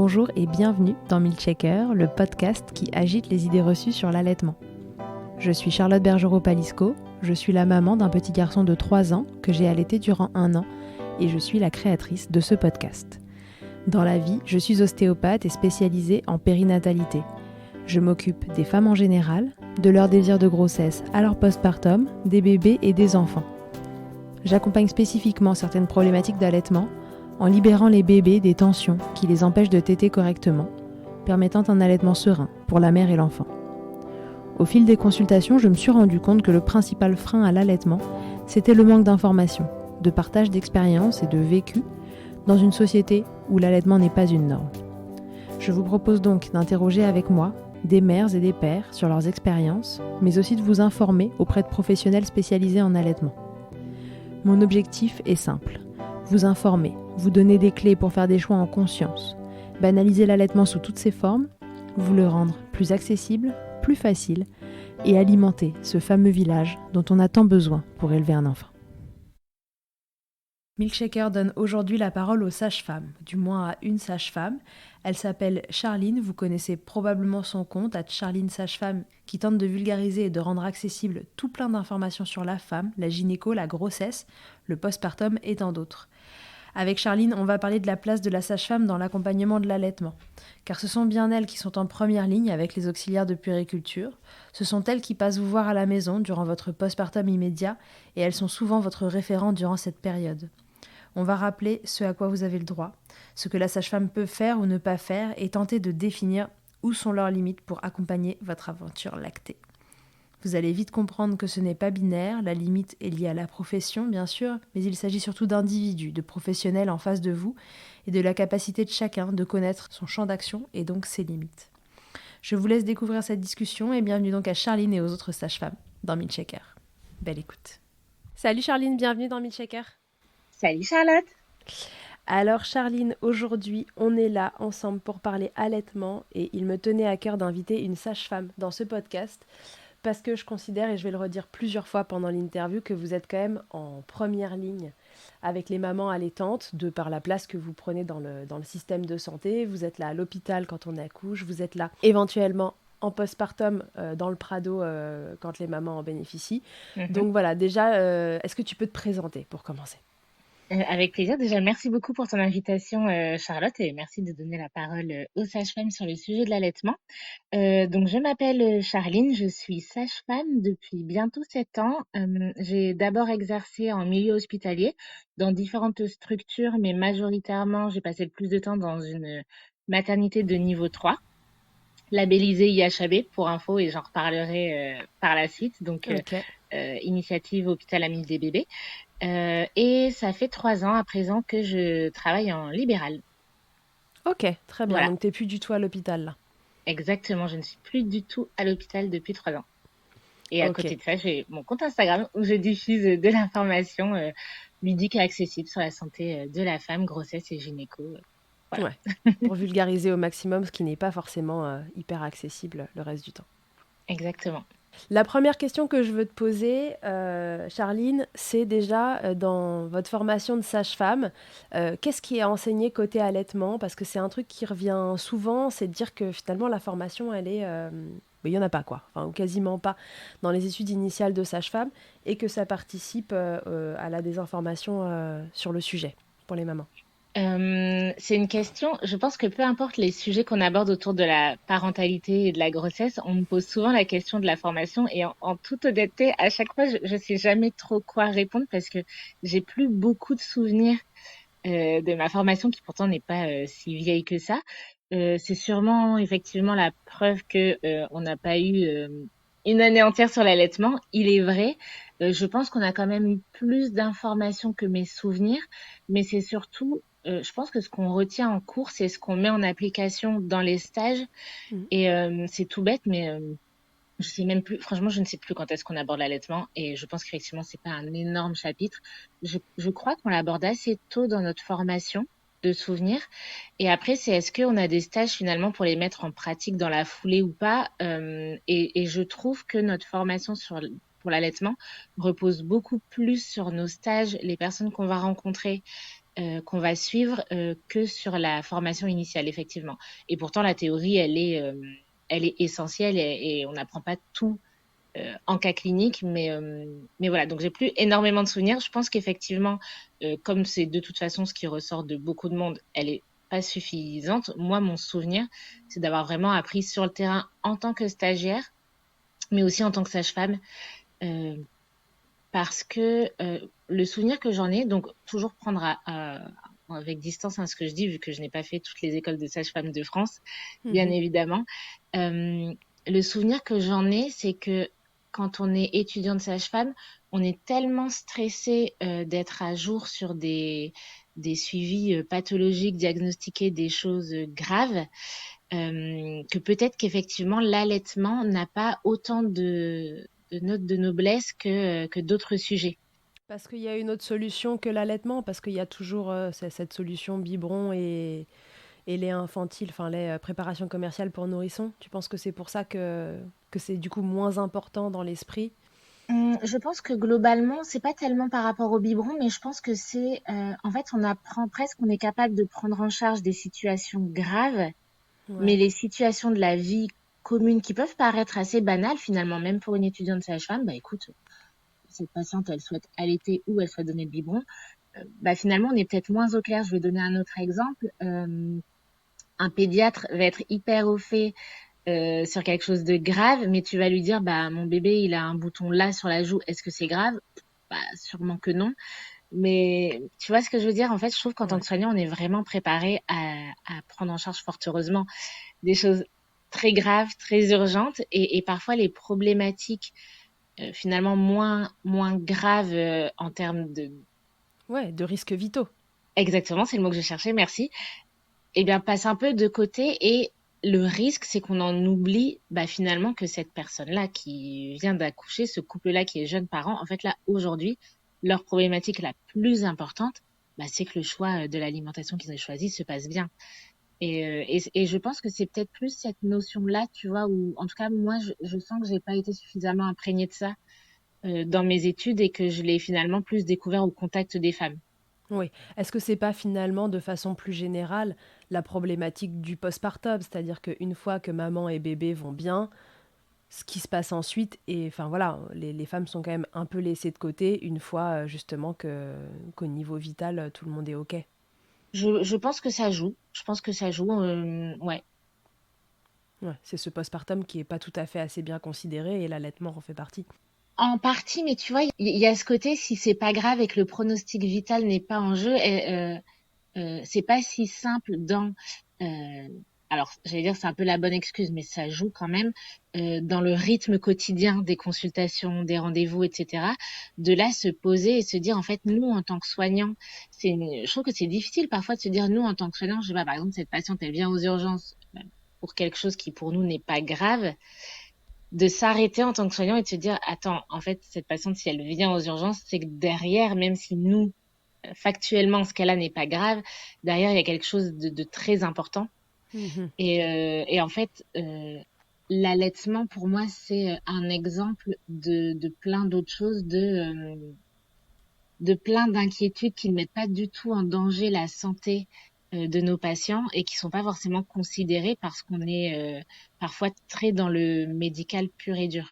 Bonjour et bienvenue dans Milkshaker, le podcast qui agite les idées reçues sur l'allaitement. Je suis Charlotte Bergerot-Palisco, je suis la maman d'un petit garçon de 3 ans que j'ai allaité durant 1 an et je suis la créatrice de ce podcast. Dans la vie, je suis ostéopathe et spécialisée en périnatalité. Je m'occupe des femmes en général, de leur désir de grossesse à leur postpartum, des bébés et des enfants. J'accompagne spécifiquement certaines problématiques d'allaitement en libérant les bébés des tensions qui les empêchent de téter correctement, permettant un allaitement serein pour la mère et l'enfant. Au fil des consultations, je me suis rendu compte que le principal frein à l'allaitement, c'était le manque d'informations, de partage d'expériences et de vécu dans une société où l'allaitement n'est pas une norme. Je vous propose donc d'interroger avec moi des mères et des pères sur leurs expériences, mais aussi de vous informer auprès de professionnels spécialisés en allaitement. Mon objectif est simple, vous informer, vous donner des clés pour faire des choix en conscience, banaliser l'allaitement sous toutes ses formes, vous le rendre plus accessible, plus facile et alimenter ce fameux village dont on a tant besoin pour élever un enfant. Milkshaker donne aujourd'hui la parole aux sages-femmes, du moins à une sage-femme. Elle s'appelle Charline, vous connaissez probablement son compte, @Charline Sage-Femme, qui tente de vulgariser et de rendre accessible tout plein d'informations sur la femme, la gynéco, la grossesse, le postpartum et tant d'autres. Avec Charline, on va parler de la place de la sage-femme dans l'accompagnement de l'allaitement. Car ce sont bien elles qui sont en première ligne avec les auxiliaires de puériculture. Ce sont elles qui passent vous voir à la maison durant votre postpartum immédiat et elles sont souvent votre référent durant cette période. On va rappeler ce à quoi vous avez le droit, ce que la sage-femme peut faire ou ne pas faire et tenter de définir où sont leurs limites pour accompagner votre aventure lactée. Vous allez vite comprendre que ce n'est pas binaire, la limite est liée à la profession bien sûr, mais il s'agit surtout d'individus, de professionnels en face de vous et de la capacité de chacun de connaître son champ d'action et donc ses limites. Je vous laisse découvrir cette discussion et bienvenue donc à Charline et aux autres sages-femmes dans Milkshaker. Belle écoute. Salut Charline, bienvenue dans Milkshaker. Salut Charlotte. Alors Charline, aujourd'hui on est là ensemble pour parler allaitement et il me tenait à cœur d'inviter une sage-femme dans ce podcast parce que je considère, et je vais le redire plusieurs fois pendant l'interview, que vous êtes quand même en première ligne avec les mamans allaitantes, de par la place que vous prenez dans le système de santé. Vous êtes là à l'hôpital quand on accouche, vous êtes là éventuellement en postpartum dans le Prado quand les mamans en bénéficient. Donc voilà, déjà, est-ce que tu peux te présenter pour commencer ? Avec plaisir. Déjà, merci beaucoup pour ton invitation, Charlotte, et merci de donner la parole aux sages-femmes sur le sujet de l'allaitement. Donc, je m'appelle Charline, je suis sage-femme depuis bientôt 7 ans. J'ai d'abord exercé en milieu hospitalier dans différentes structures, mais majoritairement, j'ai passé le plus de temps dans une maternité de niveau 3, labellisée IHAB pour info, et j'en reparlerai par la suite. Donc, Ok. initiative Hôpital Ami des bébés. Et ça fait 3 ans à présent que je travaille en libéral. Ok, très bien. Voilà, Donc t'es plus du tout à l'hôpital là. exactement. Je ne suis plus du tout à l'hôpital depuis 3 ans. Et à Ok. côté de ça, j'ai mon compte Instagram où je diffuse de l'information ludique et accessible sur la santé de la femme, grossesse et gynéco. Voilà, Ouais. Pour vulgariser au maximum, ce qui n'est pas forcément hyper accessible le reste du temps. exactement. La première question que je veux te poser, Charline, c'est déjà dans votre formation de sage-femme, qu'est-ce qui est enseigné côté allaitement ? Parce que c'est un truc qui revient souvent, c'est de dire que finalement la formation, elle est... il n'y en a pas quoi, enfin, ou quasiment pas dans les études initiales de sage-femme, et que ça participe à la désinformation sur le sujet pour les mamans. C'est une question, je pense que peu importe les sujets qu'on aborde autour de la parentalité et de la grossesse, on me pose souvent la question de la formation et en toute honnêteté, à chaque fois, je sais jamais trop quoi répondre parce que j'ai plus beaucoup de souvenirs de ma formation qui pourtant n'est pas si vieille que ça. C'est sûrement effectivement la preuve que on n'a pas eu une année entière sur l'allaitement. Il est vrai, je pense qu'on a quand même eu plus d'informations que mes souvenirs, mais c'est surtout, je pense que ce qu'on retient en cours, c'est ce qu'on met en application dans les stages. Mhm. Et c'est tout bête, mais je sais même plus. Franchement, je ne sais plus quand est-ce qu'on aborde l'allaitement. Et je pense qu'effectivement, c'est pas un énorme chapitre. Je crois qu'on l'aborde assez tôt dans notre formation de souvenirs. Et après, c'est est-ce qu'on a des stages finalement pour les mettre en pratique dans la foulée ou pas. Et je trouve que notre formation pour l'allaitement repose beaucoup plus sur nos stages, les personnes qu'on va rencontrer, qu'on va suivre que sur la formation initiale, effectivement. Et pourtant, la théorie, elle est essentielle et on n'apprend pas tout en cas clinique, mais voilà. Donc, j'ai plus énormément de souvenirs. Je pense qu'effectivement, comme c'est de toute façon ce qui ressort de beaucoup de monde, elle est pas suffisante. Moi, mon souvenir, c'est d'avoir vraiment appris sur le terrain en tant que stagiaire, mais aussi en tant que sage-femme. Euh, Parce que le souvenir que j'en ai, donc toujours prendre avec distance ce que je dis, vu que je n'ai pas fait toutes les écoles de sage-femme de France, bien Mhm. évidemment. Euh, le souvenir que j'en ai, c'est que quand on est étudiant de sage-femme, on est tellement stressé d'être à jour sur des suivis pathologiques, diagnostiqués des choses graves, que peut-être qu'effectivement l'allaitement n'a pas autant de notes de noblesse que d'autres sujets. Parce qu'il y a une autre solution que l'allaitement, parce qu'il y a toujours cette solution biberon et lait infantile, enfin lait préparation commerciale pour nourrissons. Tu penses que c'est pour ça que c'est du coup moins important dans l'esprit? Je pense que globalement, c'est pas tellement par rapport au biberon, mais je pense que c'est, en fait, on apprend presque, on est capable de prendre en charge des situations graves, mais Ouais. les situations de la vie commune qui peuvent paraître assez banales finalement, même pour une étudiante sage-femme, bah écoute, cette patiente, elle souhaite allaiter ou elle souhaite donner le biberon, bah finalement, on est peut-être moins au clair. Je vais donner un autre exemple. Un pédiatre va être hyper au fait sur quelque chose de grave, mais tu vas lui dire, bah, mon bébé, il a un bouton là sur la joue, est-ce que c'est grave? Bah, sûrement que non. Mais tu vois ce que je veux dire? En fait, je trouve qu'en tant Ouais. que soignant, on est vraiment préparé à prendre en charge, fort heureusement, des choses très graves, très urgentes, et parfois les problématiques finalement moins graves en termes de... Ouais, de risques vitaux. Exactement, c'est le mot que je cherchais, merci. Eh bien, passe un peu de côté et le risque, c'est qu'on en oublie bah, finalement que cette personne-là qui vient d'accoucher, ce couple-là qui est jeune parent, en fait là, aujourd'hui, leur problématique la plus importante, bah, c'est que le choix de l'alimentation qu'ils ont choisi se passe bien. Et je pense que c'est peut-être plus cette notion-là, tu vois, où en tout cas, moi, je sens que j'ai pas été suffisamment imprégnée de ça dans mes études et que je l'ai finalement plus découvert au contact des femmes. Oui. Est-ce que c'est pas finalement, de façon plus générale, la problématique du postpartum? C'est-à-dire qu'une fois que maman et bébé vont bien, ce qui se passe ensuite, et enfin voilà, les femmes sont quand même un peu laissées de côté une fois justement qu'au niveau vital, tout le monde est OK. Je pense que ça joue. Je pense que ça joue. Ouais. Ouais, c'est ce postpartum qui est pas tout à fait assez bien considéré et l'allaitement en fait partie. En partie, mais tu vois, il y a ce côté, si c'est pas grave et que le pronostic vital n'est pas en jeu, c'est pas si simple dans. euh, alors, j'allais dire, c'est un peu la bonne excuse, mais ça joue quand même dans le rythme quotidien des consultations, des rendez-vous, etc. De là se poser et se dire, en fait, nous, en tant que soignants, je trouve que c'est difficile parfois de se dire, nous, en tant que soignants, je sais pas, par exemple, cette patiente, elle vient aux urgences pour quelque chose qui pour nous n'est pas grave, de s'arrêter en tant que soignant et de se dire, attends, en fait, cette patiente, si elle vient aux urgences, c'est que derrière, même si nous, factuellement, ce qu'elle a n'est pas grave, derrière, il y a quelque chose de très important. Mhm. Et en fait, l'allaitement, pour moi, c'est un exemple de plein d'autres choses, de plein d'inquiétudes qui ne mettent pas du tout en danger la santé de nos patients et qui sont pas forcément considérées parce qu'on est parfois très dans le médical pur et dur.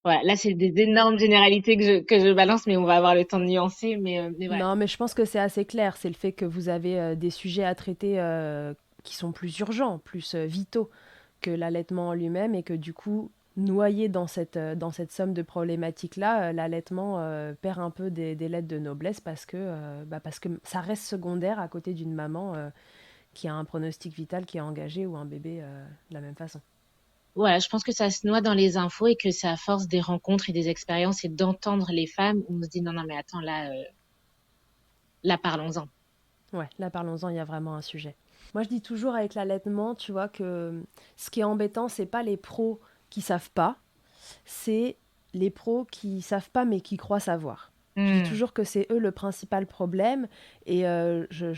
Voilà, là, c'est des énormes généralités que je balance, mais on va avoir le temps de nuancer. Mais voilà. Non, mais je pense que c'est assez clair. C'est le fait que vous avez des sujets à traiter qui sont plus urgents, plus vitaux que l'allaitement en lui-même, et que du coup, noyé dans cette somme de problématiques-là, l'allaitement perd un peu des lettres de noblesse parce que ça reste secondaire à côté d'une maman qui a un pronostic vital qui est engagé, ou un bébé de la même façon. Voilà, je pense que ça se noie dans les infos et que c'est à force des rencontres et des expériences et d'entendre les femmes où on se dit non, non, mais attends, là, parlons-en. Ouais, là parlons-en, il y a vraiment un sujet. Moi je dis toujours avec l'allaitement, tu vois, que ce qui est embêtant, c'est pas les pros qui savent pas, c'est les pros qui savent pas mais qui croient savoir. Je dis Hmm. toujours que c'est eux le principal problème, et je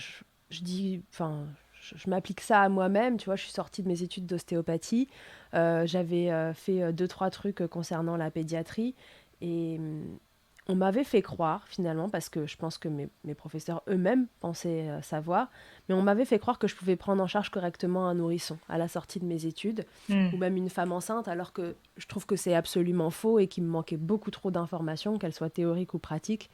dis, enfin, je m'applique ça à moi-même, tu vois, je suis sortie de mes études d'ostéopathie, j'avais fait deux, trois trucs concernant la pédiatrie, et On m'avait fait croire, finalement, parce que je pense que mes professeurs eux-mêmes pensaient savoir, mais on m'avait fait croire que je pouvais prendre en charge correctement un nourrisson à la sortie de mes études, ou Hmm. même une femme enceinte, alors que je trouve que c'est absolument faux et qu'il me manquait beaucoup trop d'informations, qu'elles soient théoriques ou pratiques,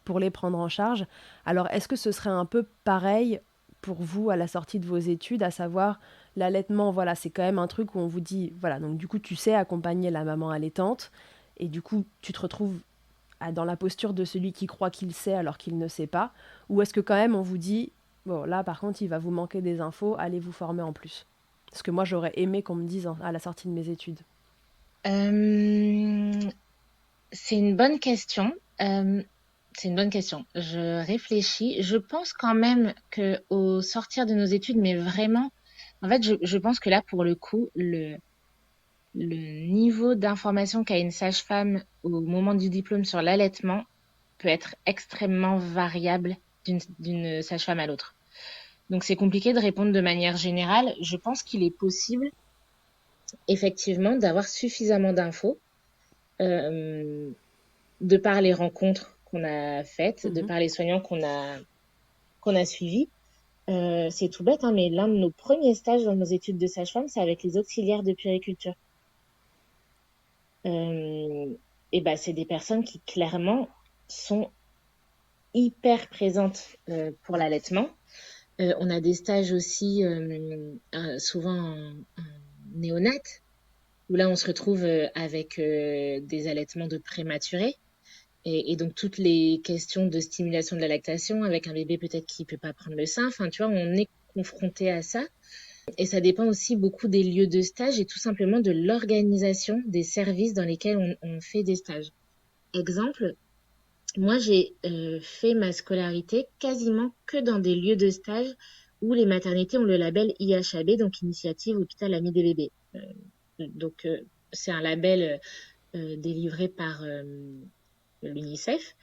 pour les prendre en charge. Alors, est-ce que ce serait un peu pareil pour vous à la sortie de vos études, à savoir l'allaitement, voilà, c'est quand même un truc où on vous dit, voilà, donc du coup, tu sais accompagner la maman allaitante, et du coup, tu te retrouves dans la posture de celui qui croit qu'il sait alors qu'il ne sait pas, ou est-ce que quand même on vous dit, bon, là, par contre, il va vous manquer des infos, allez vous former en plus? Parce que moi, j'aurais aimé qu'on me dise à la sortie de mes études. Euh, c'est une bonne question. C'est une bonne question. Je réfléchis. Je pense quand même que au sortir de nos études, mais vraiment, en fait, je pense que là, pour le coup, le niveau d'information qu'a une sage-femme au moment du diplôme sur l'allaitement peut être extrêmement variable d'une sage-femme à l'autre. Donc, c'est compliqué de répondre de manière générale. Je pense qu'il est possible, effectivement, d'avoir suffisamment d'infos, euh, de par les rencontres qu'on a faites, de Mhm. par les soignants qu'on a suivis. C'est tout bête, hein, mais l'un de nos premiers stages dans nos études de sage-femme, c'est avec les auxiliaires de puériculture. Euh, et ben, c'est des personnes qui clairement sont hyper présentes pour l'allaitement. On a des stages aussi souvent en néonat, où là on se retrouve avec des allaitements de prématurés. Et donc toutes les questions de stimulation de la lactation avec un bébé peut-être qui peut pas prendre le sein. Enfin, tu vois, on est confronté à ça. Et ça dépend aussi beaucoup des lieux de stage et tout simplement de l'organisation des services dans lesquels on fait des stages. Exemple, moi j'ai fait ma scolarité quasiment que dans des lieux de stage où les maternités ont le label IHAB, donc Initiative Hôpital Ami des Bébés. Donc c'est un label délivré par l'UNICEF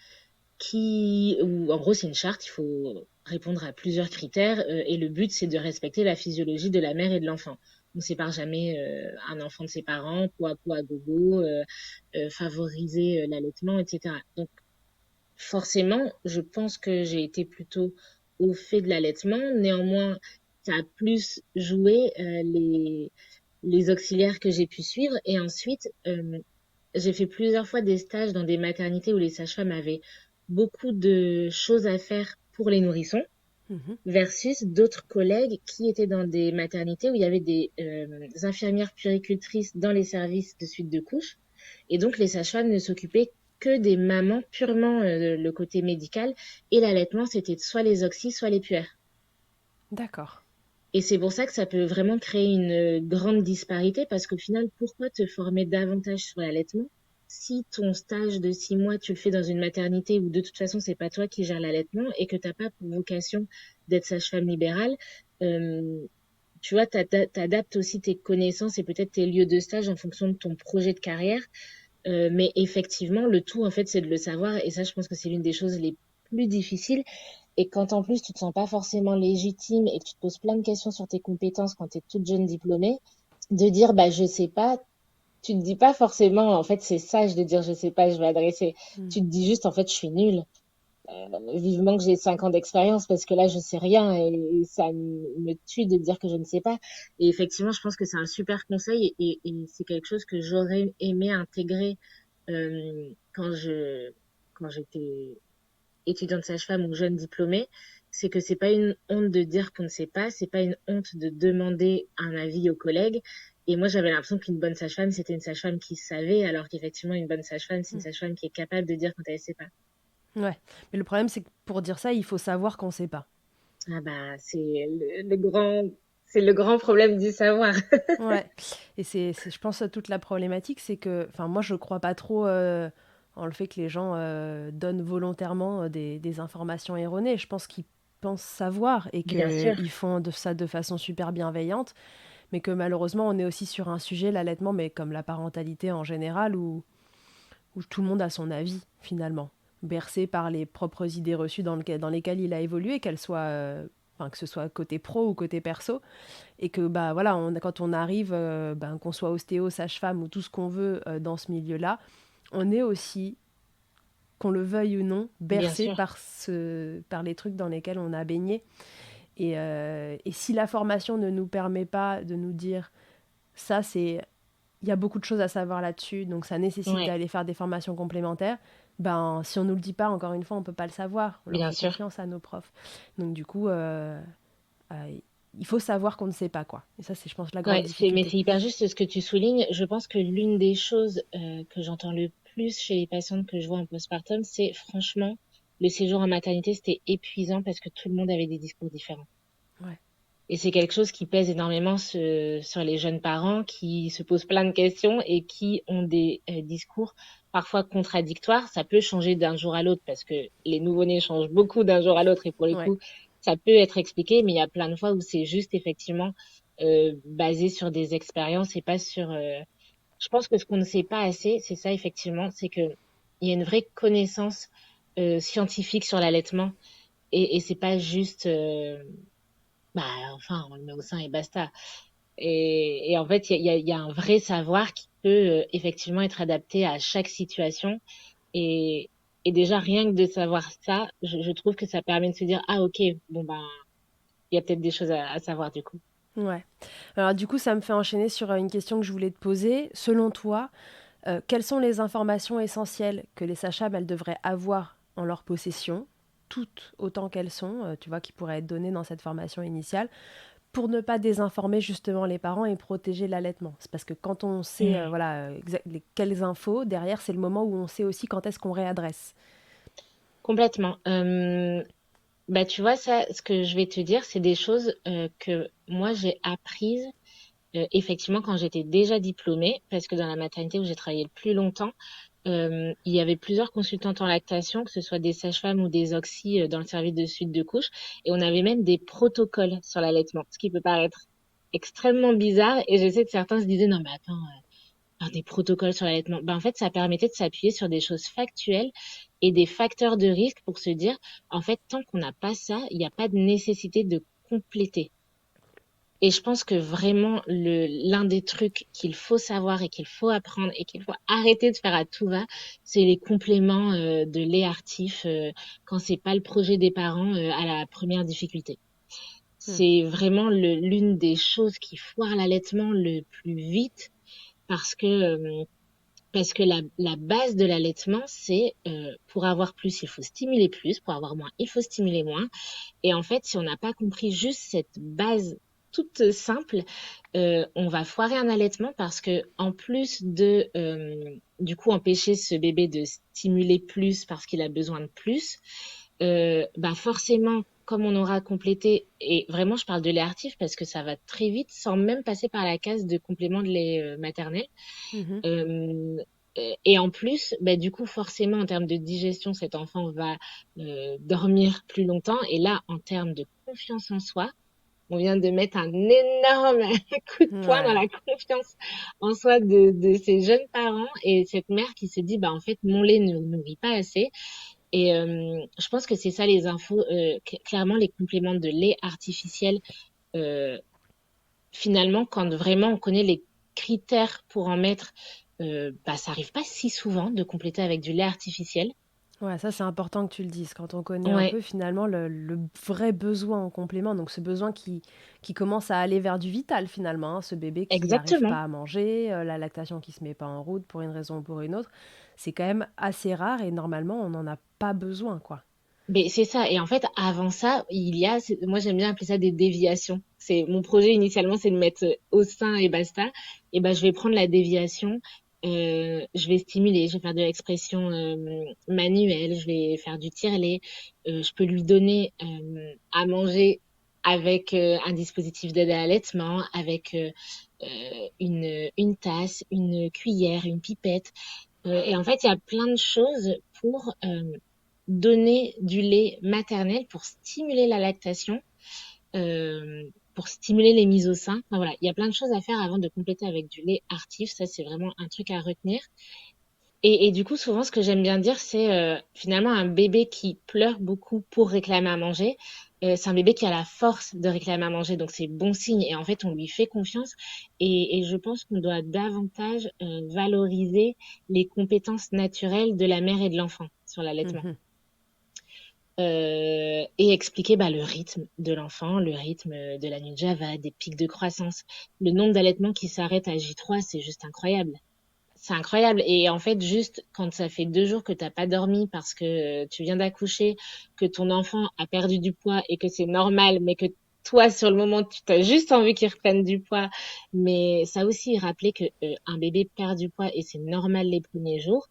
où en gros c'est une charte, il faut répondre à plusieurs critères et le but c'est de respecter la physiologie de la mère et de l'enfant. On ne sépare jamais un enfant de ses parents, poids à gogo, favoriser l'allaitement, etc. Donc forcément, je pense que j'ai été plutôt au fait de l'allaitement. Néanmoins, ça a plus joué les auxiliaires que j'ai pu suivre. Et ensuite, j'ai fait plusieurs fois des stages dans des maternités où les sages-femmes avaient beaucoup de choses à faire pour les nourrissons Mhm. versus d'autres collègues qui étaient dans des maternités où il y avait des infirmières puéricultrices dans les services de suite de couches. Et donc, les sages-femmes ne s'occupaient que des mamans, purement le côté médical. Et l'allaitement, c'était soit les oxys, soit les puères. D'accord. Et c'est pour ça que ça peut vraiment créer une grande disparité parce qu'au final, pourquoi te former davantage sur l'allaitement si ton stage de 6 mois, tu le fais dans une maternité où de toute façon, c'est pas toi qui gères l'allaitement et que t'as pas pour vocation d'être sage-femme libérale, euh, tu vois, t'adaptes aussi tes connaissances et peut-être tes lieux de stage en fonction de ton projet de carrière. Mais effectivement, le tout, en fait, c'est de le savoir. Et ça, je pense que c'est l'une des choses les plus difficiles. Et quand en plus tu te sens pas forcément légitime et que tu te poses plein de questions sur tes compétences quand tu es toute jeune diplômée, de dire bah je sais pas, tu te dis pas forcément en fait c'est sage de dire je sais pas, je vais adresser. Mm. Tu te dis juste en fait je suis nulle. Vivement que j'ai 5 ans d'expérience parce que là je sais rien et ça me tue de dire que je ne sais pas. Et effectivement, je pense que c'est un super conseil et c'est quelque chose que j'aurais aimé intégrer quand quand j'étais étudiante sage-femme ou jeune diplômée, c'est que c'est pas une honte de dire qu'on ne sait pas, c'est pas une honte de demander un avis aux collègues. Et moi, j'avais l'impression qu'une bonne sage-femme, c'était une sage-femme qui savait, alors qu'effectivement, une bonne sage-femme, c'est une Mm. sage-femme qui est capable de dire quand elle sait pas. Ouais. Mais le problème, c'est que pour dire ça, il faut savoir qu'on sait pas. Ah bah, c'est le grand problème du savoir. Ouais. Et je pense, toute la problématique, c'est que, enfin, moi, je crois pas trop en le fait que les gens donnent volontairement des informations erronées. Je pense qu'ils pensent savoir et Bien sûr. qu'ils font de ça de façon super bienveillante, mais que malheureusement, on est aussi sur un sujet, l'allaitement, mais comme la parentalité en général, où tout le monde a son avis, finalement, bercé par les propres idées reçues dans lesquelles il a évolué, qu'elles soient, enfin, que ce soit côté pro ou côté perso, et que bah voilà, quand on arrive, ben, qu'on soit ostéo, sage-femme ou tout ce qu'on veut dans ce milieu-là, on est aussi qu'on le veuille ou non, Bien bercé sûr. par les trucs dans lesquels on a baigné. Et si la formation ne nous permet pas de nous dire ça, il y a beaucoup de choses à savoir là-dessus, donc ça nécessite Ouais, d'aller faire des formations complémentaires. Ben, si on nous le dit pas, encore une fois, on peut pas le savoir. On leur bien fait sûr. confiance à nos profs. Donc du coup, il faut savoir qu'on ne sait pas quoi. Et ça, c'est, je pense, la grande Ouais, mais difficulté. c'est hyper juste ce que tu soulignes. Je pense que l'une des choses que j'entends le plus chez les patientes que je vois en postpartum, c'est franchement, le séjour en maternité, c'était épuisant parce que tout le monde avait des discours différents. Ouais. Et c'est quelque chose qui pèse énormément sur les jeunes parents qui se posent plein de questions et qui ont des discours parfois contradictoires. Ça peut changer d'un jour à l'autre parce que les nouveau-nés changent beaucoup d'un jour à l'autre et pour les Ouais. coups, ça peut être expliqué, mais il y a plein de fois où c'est juste effectivement basé sur des expériences et pas sur... Je pense que ce qu'on ne sait pas assez, c'est ça effectivement, c'est que il y a une vraie connaissance scientifique sur l'allaitement et c'est pas juste... bah, enfin, on le met au sein et basta. Et en fait, il y a un vrai savoir qui peut effectivement être adapté à chaque situation. Et, et déjà, rien que de savoir ça, je trouve que ça permet de se dire, ah ok, bon ben, il y a peut-être des choses à savoir du coup. Ouais. Alors du coup, ça me fait enchaîner sur une question que je voulais te poser. Selon toi, quelles sont les informations essentielles que les sages-femmes elles devraient avoir en leur possession, toutes autant qu'elles sont, tu vois, qui pourraient être données dans cette formation initiale, pour ne pas désinformer justement les parents et protéger l'allaitement. C'est parce que quand on sait Hmm, quelles infos, derrière, c'est le moment où on sait aussi quand est-ce qu'on réadresse. complètement. Bah, tu vois, ça, ce que je vais te dire, c'est des choses que moi j'ai apprises effectivement quand j'étais déjà diplômée, parce que dans la maternité où j'ai travaillé le plus longtemps, il y avait plusieurs consultantes en lactation, que ce soit des sages-femmes ou des auxy dans le service de suite de couche, et on avait même des protocoles sur l'allaitement, ce qui peut paraître extrêmement bizarre. Et je sais que certains se disaient non mais attends, des protocoles sur l'allaitement. Ben en fait, ça permettait de s'appuyer sur des choses factuelles et des facteurs de risque pour se dire en fait tant qu'on n'a pas ça, il n'y a pas de nécessité de compléter. Et je pense que vraiment, l'un des trucs qu'il faut savoir et qu'il faut apprendre et qu'il faut arrêter de faire à tout va, c'est les compléments de lait artif quand c'est pas le projet des parents à la première difficulté. Hmm. C'est vraiment l'une des choses qui foire l'allaitement le plus vite parce que la base de l'allaitement, c'est pour avoir plus, il faut stimuler plus, pour avoir moins, il faut stimuler moins. Et en fait, si on n'a pas compris juste cette base toute simple, on va foirer un allaitement parce que en plus de du coup empêcher ce bébé de stimuler plus parce qu'il a besoin de plus, bah forcément comme on aura complété et vraiment je parle de lait actif parce que ça va très vite sans même passer par la case de complément de lait maternel. Mhm. Euh, et en plus, bah, du coup, forcément, en termes de digestion, cet enfant va dormir plus longtemps. Et là, en termes de confiance en soi, on vient de mettre un énorme coup de poing dans Ouais. la confiance en soi de ces jeunes parents et cette mère qui se dit, bah, en fait, mon lait ne nourrit pas assez. Et je pense que c'est ça les infos. Clairement, les compléments de lait artificiel, euh, finalement, quand vraiment on connaît les critères pour en mettre, bah, ça arrive pas si souvent de compléter avec du lait artificiel. Ouais, ça c'est important que tu le dises. Quand on connaît un Ouais, peu finalement le vrai besoin en complément, donc ce besoin qui commence à aller vers du vital finalement, hein, ce bébé qui n'arrive exactement. pas à manger, la lactation qui se met pas en route pour une raison ou pour une autre, c'est quand même assez rare et normalement on n'en a pas besoin quoi. Mais c'est ça. Et en fait, avant ça, moi j'aime bien appeler ça des déviations. C'est mon projet initialement, c'est de mettre au sein et basta. Et ben, je vais prendre la déviation. Je vais stimuler, je vais faire de l'expression manuelle, je vais faire du tire-lait. Je peux lui donner à manger avec un dispositif d'aide à l'allaitement, avec une tasse, une cuillère, une pipette. Et en fait, il y a plein de choses pour donner du lait maternel pour stimuler la lactation, pour stimuler les mises au sein. Enfin, voilà, il y a plein de choses à faire avant de compléter avec du lait artif. Ça, c'est vraiment un truc à retenir. Et du coup, souvent, ce que j'aime bien dire, c'est finalement un bébé qui pleure beaucoup pour réclamer à manger. C'est un bébé qui a la force de réclamer à manger, donc c'est bon signe. Et en fait, on lui fait confiance. Et je pense qu'on doit davantage valoriser les compétences naturelles de la mère et de l'enfant. sur l'allaitement. Mhm. Et expliquer le rythme de l'enfant, le rythme de la nuit de Java, des pics de croissance. Le nombre d'allaitements qui s'arrêtent à J3, c'est juste incroyable. C'est incroyable. Et en fait, juste quand ça fait 2 jours que t'as pas dormi parce que tu viens d'accoucher, que ton enfant a perdu du poids et que c'est normal, mais que toi, sur le moment, tu t'as juste envie qu'il reprenne du poids. Mais ça aussi, rappeler que un bébé perd du poids et c'est normal les premiers jours.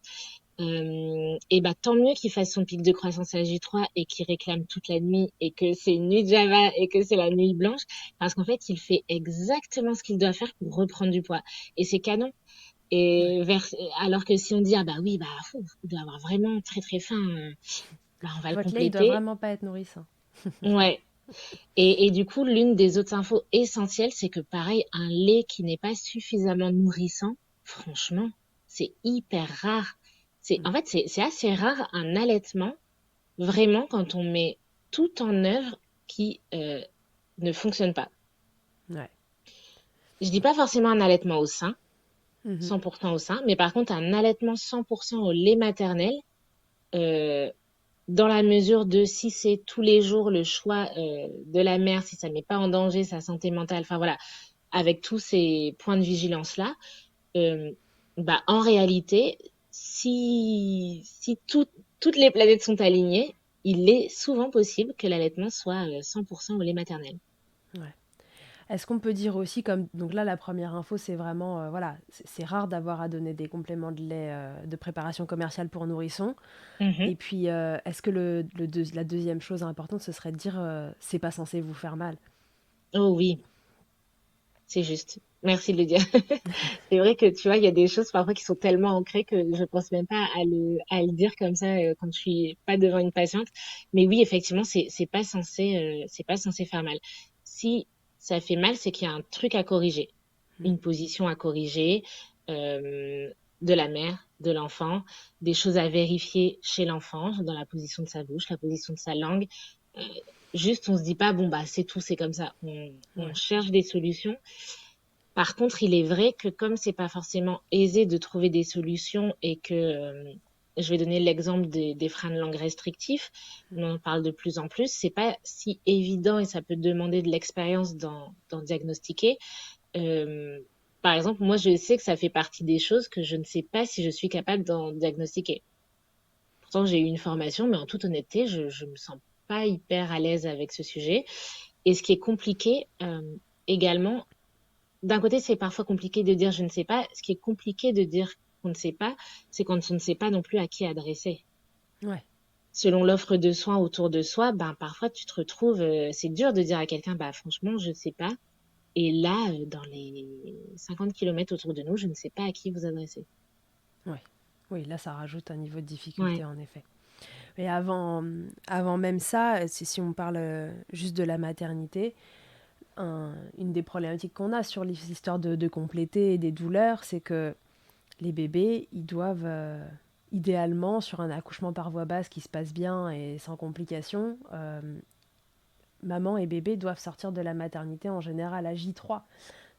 Et tant mieux qu'il fasse son pic de croissance à J3 et qu'il réclame toute la nuit et que c'est une nuit de Java et que c'est la nuit blanche parce qu'en fait, il fait exactement ce qu'il doit faire pour reprendre du poids. Et c'est canon. Ouais. Et alors que si on dit, ah bah oui, il doit avoir vraiment très très faim, on va le Votre lait, il doit compléter. vraiment pas être nourrissant. Ouais. Et du coup, l'une des autres infos essentielles, c'est que pareil, un lait qui n'est pas suffisamment nourrissant, franchement, c'est hyper rare. En fait, c'est assez rare un allaitement, vraiment, quand on met tout en œuvre qui ne fonctionne pas. Ouais. Je dis pas forcément un allaitement au sein, Mhm. 100% au sein, mais par contre, un allaitement 100% au lait maternel, euh, dans la mesure de si c'est tous les jours le choix de la mère, si ça met pas en danger sa santé mentale, enfin voilà, avec tous ces points de vigilance-là, euh, en réalité, si toutes les planètes sont alignées, il est souvent possible que l'allaitement soit 100% au lait maternel. Ouais. Est-ce qu'on peut dire aussi, comme donc là la première info c'est vraiment voilà, c'est rare d'avoir à donner des compléments de lait de préparation commerciale pour nourrissons. Mhm. Et puis est-ce que la deuxième chose importante ce serait de dire c'est pas censé vous faire mal. Oh oui, c'est juste. Merci de le dire. C'est vrai que tu vois, il y a des choses parfois qui sont tellement ancrées que je pense même pas à le dire comme ça quand je suis pas devant une patiente. Mais oui, effectivement, c'est pas censé faire mal. Si ça fait mal, c'est qu'il y a un truc à corriger, Mm. une position à corriger euh, de la mère, de l'enfant, des choses à vérifier chez l'enfant dans la position de sa bouche, la position de sa langue. Euh, Juste, on se dit pas bon c'est tout, c'est comme ça. On Ouais. cherche des solutions. Par contre, il est vrai que comme c'est pas forcément aisé de trouver des solutions et que je vais donner l'exemple des freins de langue restrictifs, on en parle de plus en plus, c'est pas si évident et ça peut demander de l'expérience d'en diagnostiquer. Euh, Par exemple, moi, je sais que ça fait partie des choses que je ne sais pas si je suis capable d'en diagnostiquer. Pourtant, j'ai eu une formation, mais en toute honnêteté, je me sens pas hyper à l'aise avec ce sujet. Et ce qui est compliqué également, d'un côté, c'est parfois compliqué de dire je ne sais pas. Ce qui est compliqué de dire qu'on ne sait pas, c'est quand on ne sait pas non plus à qui adresser. Ouais. Selon l'offre de soins autour de soi, parfois tu te retrouves, c'est dur de dire à quelqu'un, franchement, je ne sais pas. Et là, dans les 50 kilomètres autour de nous, je ne sais pas à qui vous adresser. Ouais. Oui, là ça rajoute un niveau de Ouais. difficulté en effet. Mais avant même ça, si on parle juste de la maternité, une des problématiques qu'on a sur les histoires de compléter et des douleurs, c'est que les bébés, ils doivent, idéalement, sur un accouchement par voie basse qui se passe bien et sans complications, maman et bébé doivent sortir de la maternité en général à J3.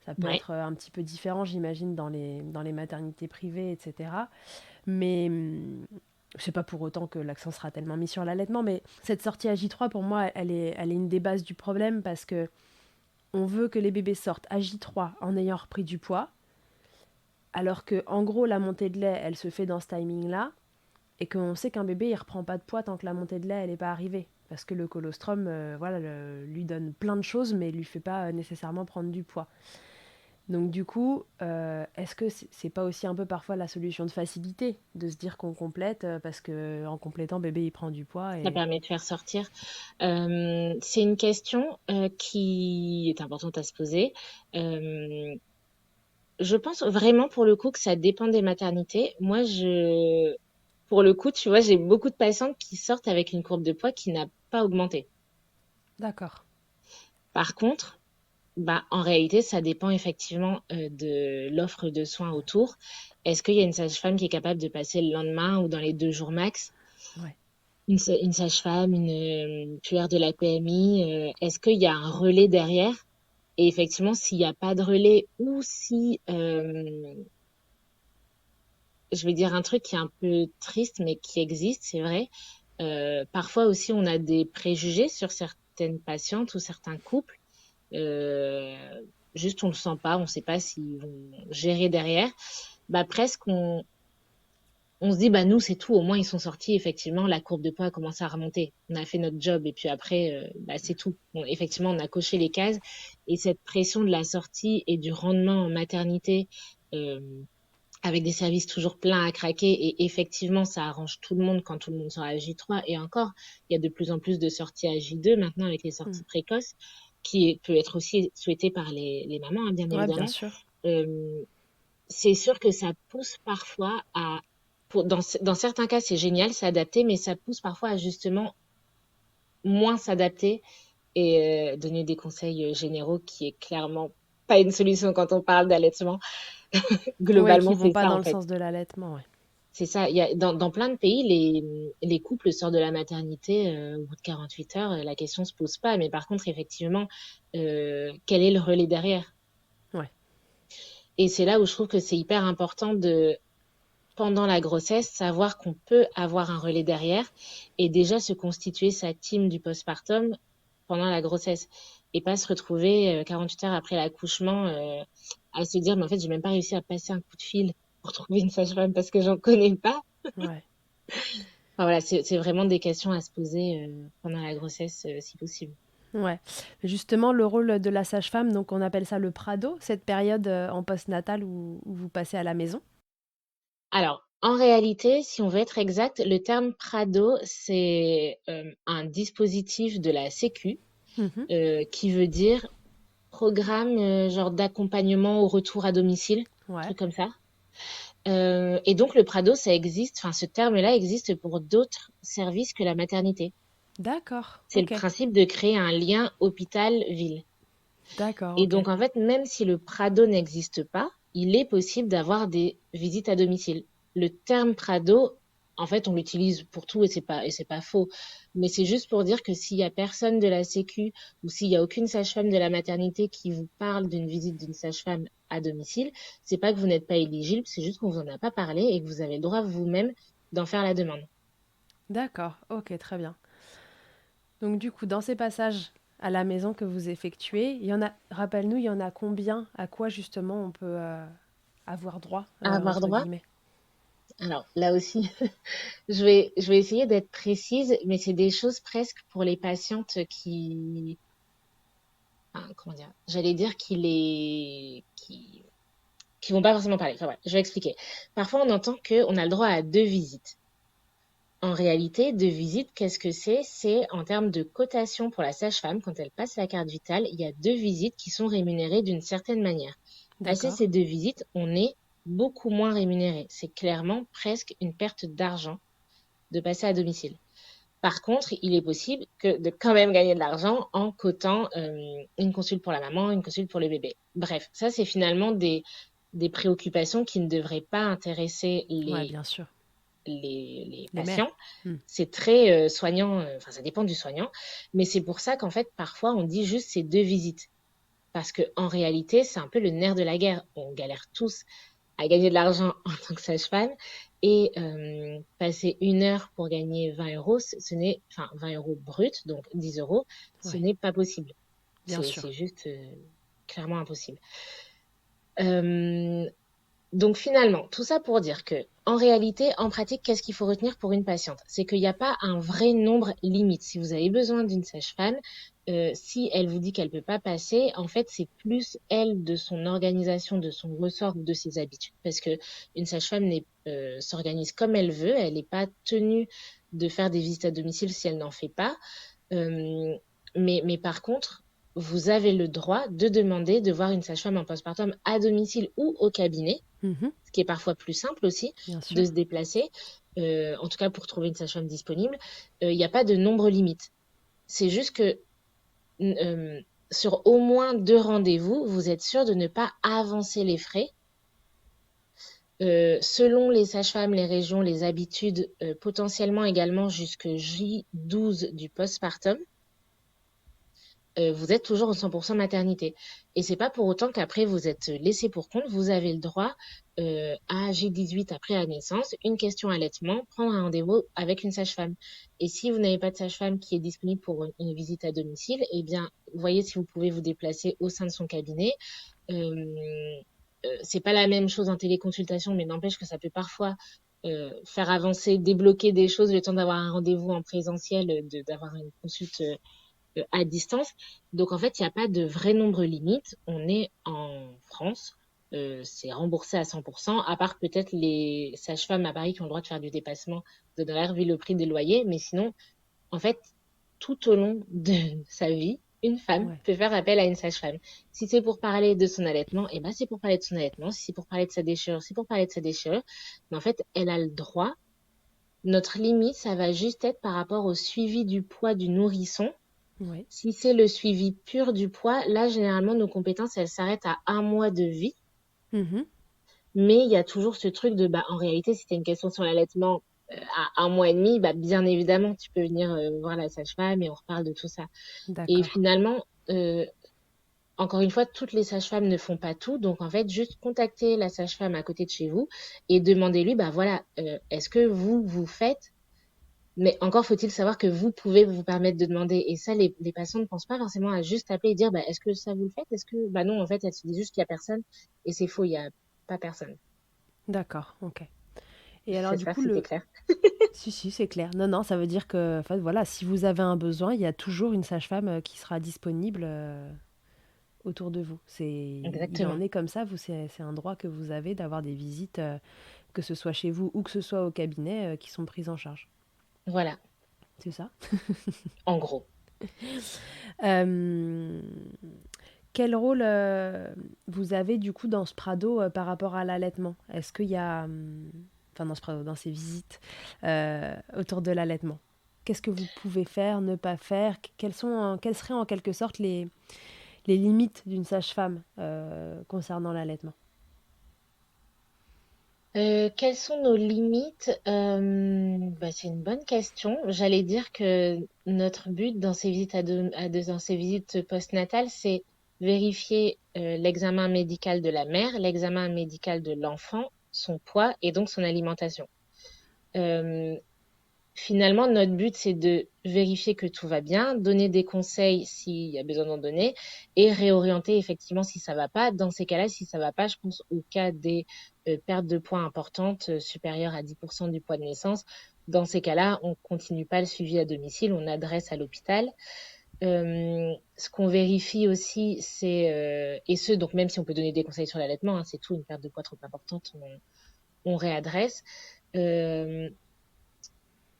Ça peut Ouais. être un petit peu différent, j'imagine, dans les maternités privées, etc. Mais c'est pas pour autant que l'accent sera tellement mis sur l'allaitement, mais cette sortie à J3, pour moi, elle est une des bases du problème parce que on veut que les bébés sortent à J3 en ayant repris du poids, alors que en gros la montée de lait elle se fait dans ce timing là et qu'on sait qu'un bébé il reprend pas de poids tant que la montée de lait elle n'est pas arrivée parce que le colostrum voilà lui donne plein de choses mais lui fait pas nécessairement prendre du poids. Donc du coup est-ce que c'est pas aussi un peu parfois la solution de facilité de se dire qu'on complète parce que en complétant bébé il prend du poids Ça et permet de faire sortir. C'est une question qui est importante à se poser. Euh, Je pense vraiment pour le coup que ça dépend des maternités. Pour le coup, tu vois, j'ai beaucoup de patientes qui sortent avec une courbe de poids qui n'a pas augmenté. d'accord. Par contre, en réalité, ça dépend effectivement de l'offre de soins autour. Est-ce qu'il y a une sage-femme qui est capable de passer le lendemain ou dans les 2 jours max? Ouais. Une sage-femme, une puère de la PMI, est-ce qu'il y a un relais derrière? Et effectivement, s'il n'y a pas de relais ou si je vais dire un truc qui est un peu triste, mais qui existe, c'est vrai. Parfois aussi, on a des préjugés sur certaines patientes ou certains couples. Euh, Juste, on le sent pas, on sait pas s'ils vont gérer derrière. Bah, presque, on se dit, bah, nous, c'est tout. Au moins, ils sont sortis. Effectivement, la courbe de poids a commencé à remonter. On a fait notre job. Et puis après, bah, c'est tout. Bon, effectivement, on a coché les cases. Et cette pression de la sortie et du rendement en maternité, euh, avec des services toujours pleins à craquer. Et effectivement, ça arrange tout le monde quand tout le monde sort à J3. Et encore, il y a de plus en plus de sorties à J2 maintenant avec les Mm. sorties précoces, peut être aussi souhaitée par les mamans, hein, bien Ouais, bien évidemment. sûr. Euh, c'est sûr que ça pousse parfois à, dans certains cas, c'est génial, s'adapter, mais ça pousse parfois à justement moins s'adapter et donner des conseils généraux qui est clairement pas une solution quand on parle d'allaitement. Ouais, qui Globalement, vont c'est pas ça dans en le fait. sens de l'allaitement, ouais. C'est ça. Il y a, dans plein de pays, les couples sortent de la maternité au bout de 48 heures. La question se pose pas. Mais par contre, effectivement, quel est le relais derrière? Ouais. Et c'est là où je trouve que c'est hyper important de, pendant la grossesse, savoir qu'on peut avoir un relais derrière et déjà se constituer sa team du postpartum pendant la grossesse et pas se retrouver 48 heures après l'accouchement à se dire mais en fait j'ai même pas réussi à passer un coup de fil pour trouver une sage-femme parce que j'en connais pas. Ouais. Enfin, voilà, c'est vraiment des questions à se poser pendant la grossesse si possible. Ouais. Justement, le rôle de la sage-femme, donc on appelle ça le Prado, cette période en postnatal où vous passez à la maison. Alors, en réalité, si on veut être exact, le terme Prado, c'est un dispositif de la Sécu Mhm. qui veut dire programme genre d'accompagnement au retour à domicile, Ouais. truc comme ça. Et donc le Prado, ça existe, enfin ce terme-là existe pour d'autres services que la maternité. D'accord. C'est le Ok. principe de créer un lien hôpital-ville. D'accord. Et Ok. donc en fait, même si le Prado n'existe pas, il est possible d'avoir des visites à domicile. Le terme Prado, en fait, on l'utilise pour tout et c'est pas faux. Mais c'est juste pour dire que s'il y a personne de la Sécu ou s'il y a aucune sage-femme de la maternité qui vous parle d'une visite d'une sage-femme à domicile, c'est pas que vous n'êtes pas éligible, c'est juste qu'on vous en a pas parlé et que vous avez le droit vous-même d'en faire la demande. D'accord. Ok. Très bien. Donc du coup, dans ces passages à la maison que vous effectuez, il y en a, rappelle-nous, il y en a combien? À quoi justement on peut avoir droit, À avoir entre droit? guillemets? Alors là aussi, je vais essayer d'être précise, mais c'est des choses presque pour les patientes qui, enfin, comment dire, j'allais dire qui vont pas forcément parler. Enfin, ouais, je vais expliquer. Parfois, on entend qu'on a le droit à 2 visites. En réalité, 2 visites, qu'est-ce que c'est? C'est en termes de cotation pour la sage-femme, quand elle passe la carte vitale, il y a 2 visites qui sont rémunérées d'une certaine manière. Passer D'accord. ces 2 visites, on est beaucoup moins rémunéré. C'est clairement presque une perte d'argent de passer à domicile. Par contre, il est possible de quand même gagner de l'argent en cotant une consulte pour la maman, une consulte pour le bébé. Bref, ça, c'est finalement des préoccupations qui ne devraient pas intéresser Ouais, bien sûr. les Les mères. patients. Hmm. C'est très soignant, enfin, ça dépend du soignant, mais c'est pour ça qu'en fait, parfois, on dit juste ces 2 visites. Parce que en réalité, c'est un peu le nerf de la guerre. On galère tous à gagner de l'argent en tant que sage-femme et passer 1 heure pour gagner 20 euros, ce n'est, enfin 20 euros brut, donc 10 euros, ce Ouais, n'est pas possible. bien sûr. C'est juste clairement impossible. Euh, donc finalement, tout ça pour dire que, en réalité, en pratique, qu'est-ce qu'il faut retenir pour une patiente? C'est qu'il n'y a pas un vrai nombre limite. Si vous avez besoin d'une sage-femme, si elle vous dit qu'elle peut pas passer, en fait, c'est plus elle de son organisation, de son ressort, de ses habitudes. Parce que une sage-femme s'organise comme elle veut, elle n'est pas tenue de faire des visites à domicile si elle n'en fait pas. Euh, mais par contre, vous avez le droit de demander de voir une sage-femme en postpartum à domicile ou au cabinet, Mhm. ce qui est parfois plus simple aussi Bien de sûr. se déplacer, en tout cas pour trouver une sage-femme disponible. Il n'y a pas de nombre limite. C'est juste que euh, sur au moins 2 rendez-vous, vous êtes sûr de ne pas avancer les frais. Selon les sages-femmes, les régions, les habitudes, potentiellement également jusque J12 du postpartum. vous êtes toujours au 100% maternité. Et c'est pas pour autant qu'après vous êtes laissé pour compte. Vous avez le droit à G18 après la naissance, une question allaitement, prendre un rendez-vous avec une sage-femme. Et si vous n'avez pas de sage-femme qui est disponible pour une visite à domicile, eh bien, voyez si vous pouvez vous déplacer au sein de son cabinet. Euh, c'est pas la même chose en téléconsultation, mais n'empêche que ça peut parfois faire avancer, débloquer des choses le temps d'avoir un rendez-vous en présentiel, d'avoir une consulte à distance. Donc en fait, il n'y a pas de vrai nombre limite. On est en France, c'est remboursé à 100%, à part peut-être les sages-femmes à Paris qui ont le droit de faire du dépassement d'honoraires vu le prix des loyers. Mais sinon, en fait, tout au long de sa vie, une femme Ouais. peut faire appel à une sage-femme. Si c'est pour parler de son allaitement, eh ben c'est pour parler de son allaitement. Si c'est pour parler de sa déchirure, c'est pour parler de sa déchirure. Mais en fait, elle a le droit. Notre limite, ça va juste être par rapport au suivi du poids du nourrisson. Ouais. Si c'est le suivi pur du poids, là, généralement, nos compétences, elles s'arrêtent à 1 mois de vie. Mhm. Mais il y a toujours ce truc de, bah, en réalité, si c'est une question sur l'allaitement à 1 mois et demi, bah, bien évidemment, tu peux venir voir la sage-femme et on reparle de tout ça. Et D'accord. finalement, encore une fois, toutes les sages-femmes ne font pas tout. Donc, en fait, juste contacter la sage-femme à côté de chez vous et demandez-lui, bah voilà, est-ce que vous faites. Mais encore faut-il savoir que vous pouvez vous permettre de demander. Et ça, les patients ne pensent pas forcément à juste appeler et dire, bah, est-ce que ça vous le faites? Est-ce que, bah non, en fait, elle se dit juste qu'il y a personne. Et c'est faux, il y a pas personne. D'accord. Ok. Et alors du J'espère coup, que c'était le... clair. Si, si, c'est clair. Non, non, ça veut dire que, en fait, voilà, si vous avez un besoin, il y a toujours une sage-femme qui sera disponible autour de vous. Il en Exactement. est comme ça, c'est un droit que vous avez d'avoir des visites, que ce soit chez vous ou que ce soit au cabinet, qui sont prises en charge. Voilà. C'est ça? En gros. Euh, Quel rôle vous avez du coup dans ce Prado par rapport à l'allaitement? Est-ce qu'il y a, enfin dans ce Prado, dans ces visites autour de l'allaitement? Qu'est-ce que vous pouvez faire, ne pas faire? Quelles seraient en quelque sorte les limites d'une sage-femme concernant l'allaitement? Quelles sont nos limites? Bah, c'est une bonne question. J'allais dire que notre but dans ces visites dans ces visites postnatales, c'est vérifier l'examen médical de la mère, l'examen médical de l'enfant, son poids et donc son alimentation. Euh, Finalement, notre but, c'est de vérifier que tout va bien, donner des conseils s'il y a besoin d'en donner et réorienter effectivement si ça va pas. Dans ces cas-là, si ça va pas, je pense au cas des pertes de poids importantes supérieures à 10% du poids de naissance. Dans ces cas-là, on continue pas le suivi à domicile, on adresse à l'hôpital. Ce qu'on vérifie aussi, c'est et ce donc même si on peut donner des conseils sur l'allaitement, hein, c'est tout une perte de poids trop importante, on réadresse. Euh,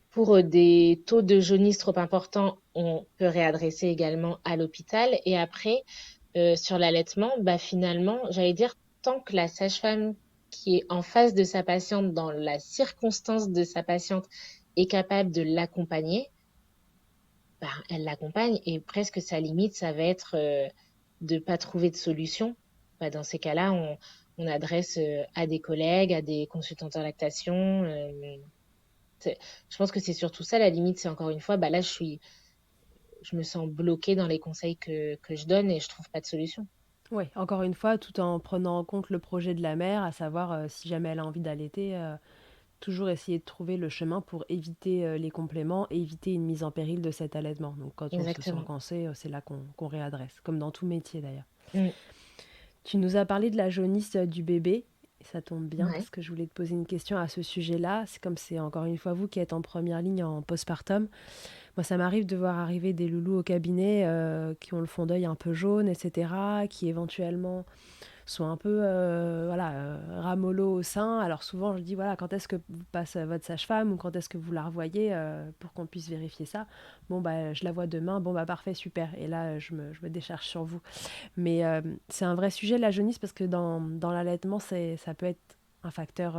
pour des taux de jaunisse trop importants, on peut réadresser également à l'hôpital. Et après, sur l'allaitement, bah finalement, j'allais dire, tant que la sage-femme qui est en face de sa patiente, dans la circonstance de sa patiente, est capable de l'accompagner, bah, elle l'accompagne et presque sa limite, ça va être de pas trouver de solution. Bah, dans ces cas-là, on adresse à des collègues, à des consultantes en lactation. Je pense que c'est surtout ça, la limite, c'est encore une fois, bah là, je me sens bloquée dans les conseils que je donne et je trouve pas de solution. Oui, encore une fois, tout en prenant en compte le projet de la mère, à savoir si jamais elle a envie d'allaiter, toujours essayer de trouver le chemin pour éviter les compléments et éviter une mise en péril de cet allaitement. Donc quand on se sent Exactement. coincé, c'est là qu'on réadresse, comme dans tout métier d'ailleurs. Mm. Tu nous as parlé de la jaunisse du bébé, et ça tombe bien Ouais. parce que je voulais te poser une question à ce sujet-là. C'est comme c'est encore une fois vous qui êtes en première ligne en postpartum. Moi, ça m'arrive de voir arriver des loulous au cabinet qui ont le fond d'œil un peu jaune, etc., qui éventuellement sont un peu voilà, ramollos au sein. Alors souvent, je dis, voilà, quand est-ce que vous passe votre sage-femme ou quand est-ce que vous la revoyez pour qu'on puisse vérifier ça. Bon, bah, je la vois demain. Bon, bah, parfait, super. Et là, je me décharge sur vous. Mais c'est un vrai sujet, la jaunisse, parce que dans l'allaitement, ça peut être un facteur,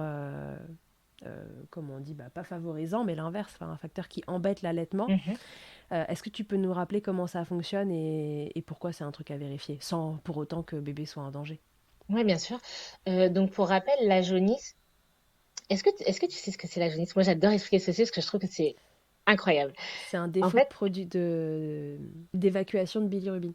comme on dit, bah, pas favorisant, mais l'inverse, enfin, un facteur qui embête l'allaitement. Mhm. Est-ce que tu peux nous rappeler comment ça fonctionne et pourquoi c'est un truc à vérifier, sans pour autant que bébé soit en danger? Ouais, bien sûr. Donc, pour rappel, la jaunisse, est-ce que tu sais ce que c'est la jaunisse? Moi, j'adore expliquer ce que c'est parce que je trouve que c'est incroyable. C'est un En défaut de fait, produit d'évacuation de bilirubine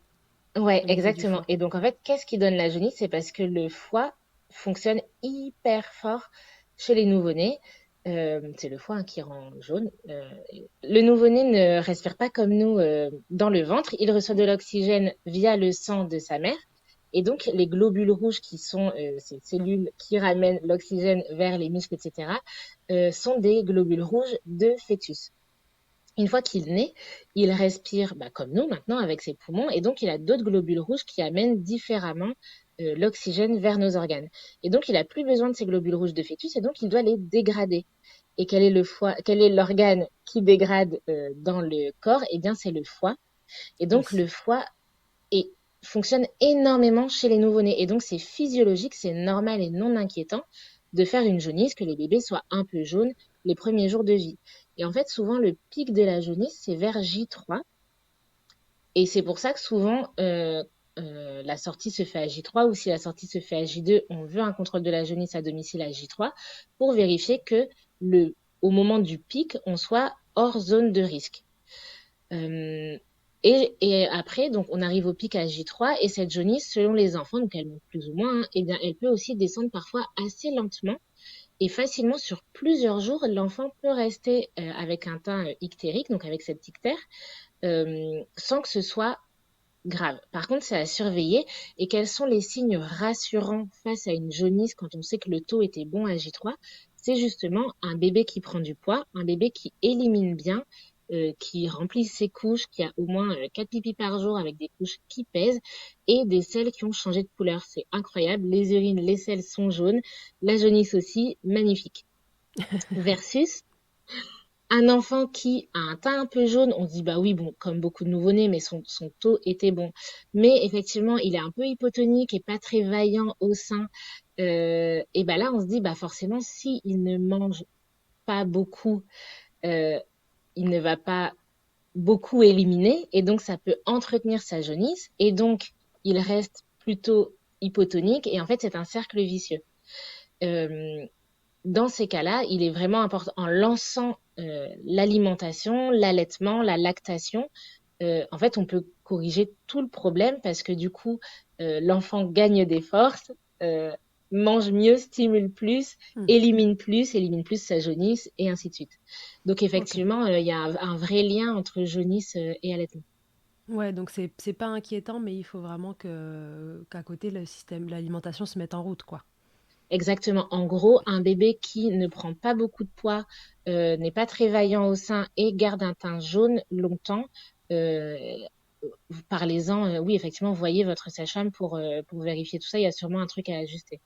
ouais, au niveau du exactement. foie. Et donc, en fait, qu'est-ce qui donne la jaunisse? C'est parce que le foie fonctionne hyper fort chez les nouveau-nés. C'est le foie hein, qui rend jaune. Le nouveau-né ne respire pas comme nous dans le ventre. Il reçoit de l'oxygène via le sang de sa mère. Et donc, les globules rouges qui sont ces cellules qui ramènent l'oxygène vers les muscles, etc., sont des globules rouges de fœtus. Une fois qu'il naît, il respire bah, comme nous maintenant avec ses poumons et donc il a d'autres globules rouges qui amènent différemment l'oxygène vers nos organes. Et donc il a plus besoin de ces globules rouges de fœtus et donc il doit les dégrader. Et quel est le foie, quel est l'organe qui dégrade dans le corps? Eh bien c'est le foie. Et donc Oui. le foie est, fonctionne énormément chez les nouveau-nés et donc c'est physiologique, c'est normal et non inquiétant de faire une jaunisse, que les bébés soient un peu jaunes les premiers jours de vie. Et en fait, souvent, le pic de la jaunisse, c'est vers J3. Et c'est pour ça que souvent, la sortie se fait à J3 ou si la sortie se fait à J2, on veut un contrôle de la jaunisse à domicile à J3 pour vérifier que au moment du pic, on soit hors zone de risque. Euh, et après, donc, on arrive au pic à J3 et cette jaunisse, selon les enfants, donc elle monte plus ou moins, hein, eh bien, elle peut aussi descendre parfois assez lentement et facilement sur plusieurs jours. L'enfant peut rester avec un teint ictérique, donc avec cette ictère, sans que ce soit grave. Par contre, c'est à surveiller. Et quels sont les signes rassurants face à une jaunisse quand on sait que le taux était bon à J3? C'est justement un bébé qui prend du poids, un bébé qui élimine bien, qui remplit ses couches, qui a au moins 4 pipis par jour avec des couches qui pèsent et des selles qui ont changé de couleur. C'est incroyable. Les urines, les selles sont jaunes. La jaunisse aussi, magnifique. Versus un enfant qui a un teint un peu jaune, on se dit bah oui, bon, comme beaucoup de nouveau-nés, mais son taux était bon. Mais effectivement, il est un peu hypotonique et pas très vaillant au sein. Et bah là, on se dit bah forcément, si il ne mange pas beaucoup, euh, il ne va pas beaucoup éliminer et donc ça peut entretenir sa jaunisse et donc il reste plutôt hypotonique et en fait c'est un cercle vicieux. Euh, dans ces cas-là, il est vraiment important, en lançant l'alimentation, l'allaitement, la lactation, en fait, on peut corriger tout le problème parce que du coup, l'enfant gagne des forces, euh, mange mieux, stimule plus, Hmm. élimine plus sa jaunisse et ainsi de suite. Donc Ok. effectivement, il y a un vrai lien entre jaunisse et allaitement. Ouais, donc c'est pas inquiétant, mais il faut vraiment qu'à côté le système, l'alimentation se mette en route, quoi. Exactement. En gros, un bébé qui ne prend pas beaucoup de poids, n'est pas très vaillant au sein et garde un teint jaune longtemps, euh, parlez-en. Oui, effectivement, voyez votre sage-femme pour vérifier tout ça. Il y a sûrement un truc à ajuster.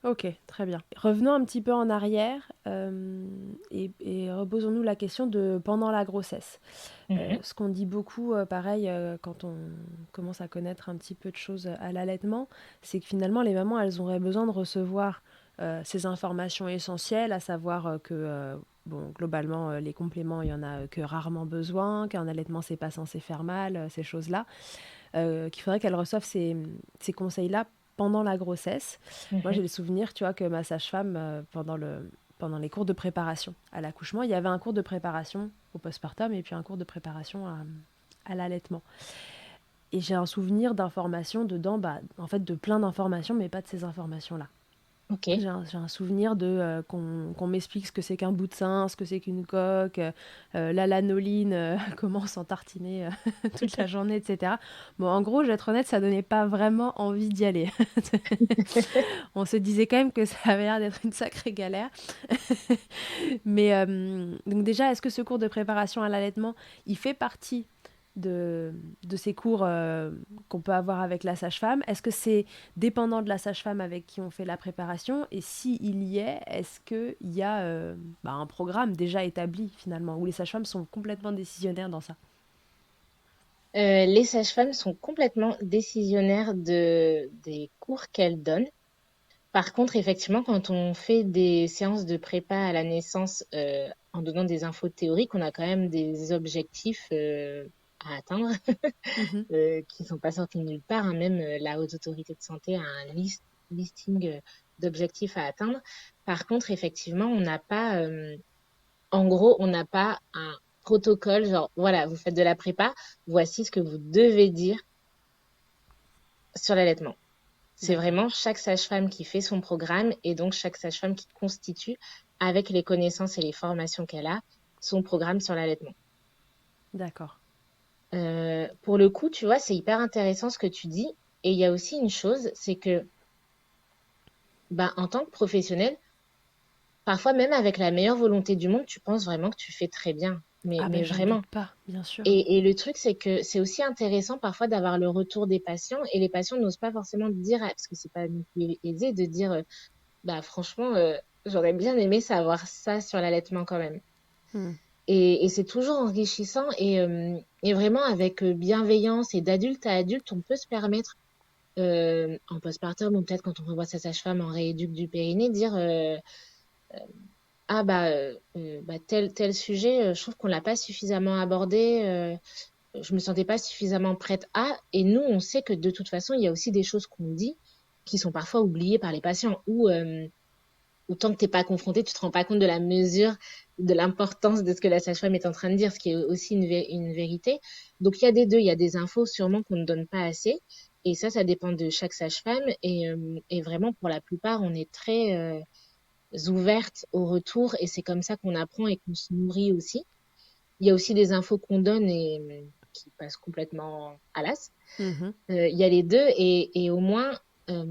Ok, très bien. Revenons un petit peu en arrière et reposons-nous la question de pendant la grossesse. Mhm. Ce qu'on dit beaucoup, pareil, quand on commence à connaître un petit peu de choses à l'allaitement, c'est que finalement les mamans, elles auraient besoin de recevoir ces informations essentielles, à savoir bon, globalement, les compléments, il y en a que rarement besoin, qu'un allaitement, c'est pas censé faire mal, ces choses-là. Qu'il faudrait qu'elle reçoive ces conseils-là pendant la grossesse. Moi, j'ai Mhm. le souvenir, tu vois, que ma sage-femme, pendant les cours de préparation à l'accouchement, il y avait un cours de préparation au postpartum et puis un cours de préparation à l'allaitement. Et j'ai un souvenir d'informations dedans, bah, en fait, de plein d'informations, mais pas de ces informations-là. Ok. J'ai un souvenir de qu'on m'explique ce que c'est qu'un bout de sein, ce que c'est qu'une coque, la lanoline, comment s'en tartiner toute la journée, etc. Bon, en gros, je vais être honnête, ça donnait pas vraiment envie d'y aller. On se disait quand même que ça avait l'air d'être une sacrée galère. Mais donc déjà, est-ce que ce cours de préparation à l'allaitement, il fait partie de ces cours qu'on peut avoir avec la sage-femme? Est-ce que c'est dépendant de la sage-femme avec qui on fait la préparation? Et s'il y est, est-ce qu'il y a bah, un programme déjà établi finalement, où les sages-femmes sont complètement décisionnaires dans ça? Les sages-femmes sont complètement décisionnaires des cours qu'elles donnent. Par contre, effectivement, quand on fait des séances de prépa à la naissance en donnant des infos théoriques, on a quand même des objectifs à atteindre Mhm. qui sont pas sortis de nulle part, hein. Même la Haute Autorité de Santé a un listing d'objectifs à atteindre. Par contre, effectivement, on n'a pas, en gros, on n'a pas un protocole, genre, voilà, vous faites de la prépa, voici ce que vous devez dire sur l'allaitement. C'est D'accord. vraiment chaque sage-femme qui fait son programme et donc chaque sage-femme qui constitue, avec les connaissances et les formations qu'elle a, son programme sur l'allaitement. D'accord. Pour le coup, tu vois, c'est hyper intéressant ce que tu dis. Et il y a aussi une chose, c'est que, bah, en tant que professionnel, parfois même avec la meilleure volonté du monde, tu penses vraiment que tu fais très bien. Ah ben Mais j'en vraiment. doute pas, bien sûr. Et le truc, c'est que c'est aussi intéressant parfois d'avoir le retour des patients et les patients n'osent pas forcément dire, parce que c'est pas non plus aisé de dire, bah franchement, j'aurais bien aimé savoir ça sur l'allaitement quand même. Hmm. Et c'est toujours enrichissant et vraiment avec bienveillance et d'adulte à adulte, on peut se permettre en postpartum ou peut-être quand on revoit sa sage-femme en rééduque du périnée, dire ah bah tel sujet, je trouve qu'on l'a pas suffisamment abordé, je me sentais pas suffisamment prête à. Et nous, on sait que de toute façon, il y a aussi des choses qu'on dit qui sont parfois oubliées par les patients ou tant que t'es pas confronté, tu te rends pas compte de la mesure, de l'importance de ce que la sage-femme est en train de dire, ce qui est aussi une vérité. Donc il y a des deux, il y a des infos sûrement qu'on ne donne pas assez. Et ça dépend de chaque sage-femme. Et vraiment, pour la plupart, on est très ouverte au retour et c'est comme ça qu'on apprend et qu'on se nourrit aussi. Il y a aussi des infos qu'on donne et qui passent complètement à l'as. Mhm. Il y a les deux et au moins, euh,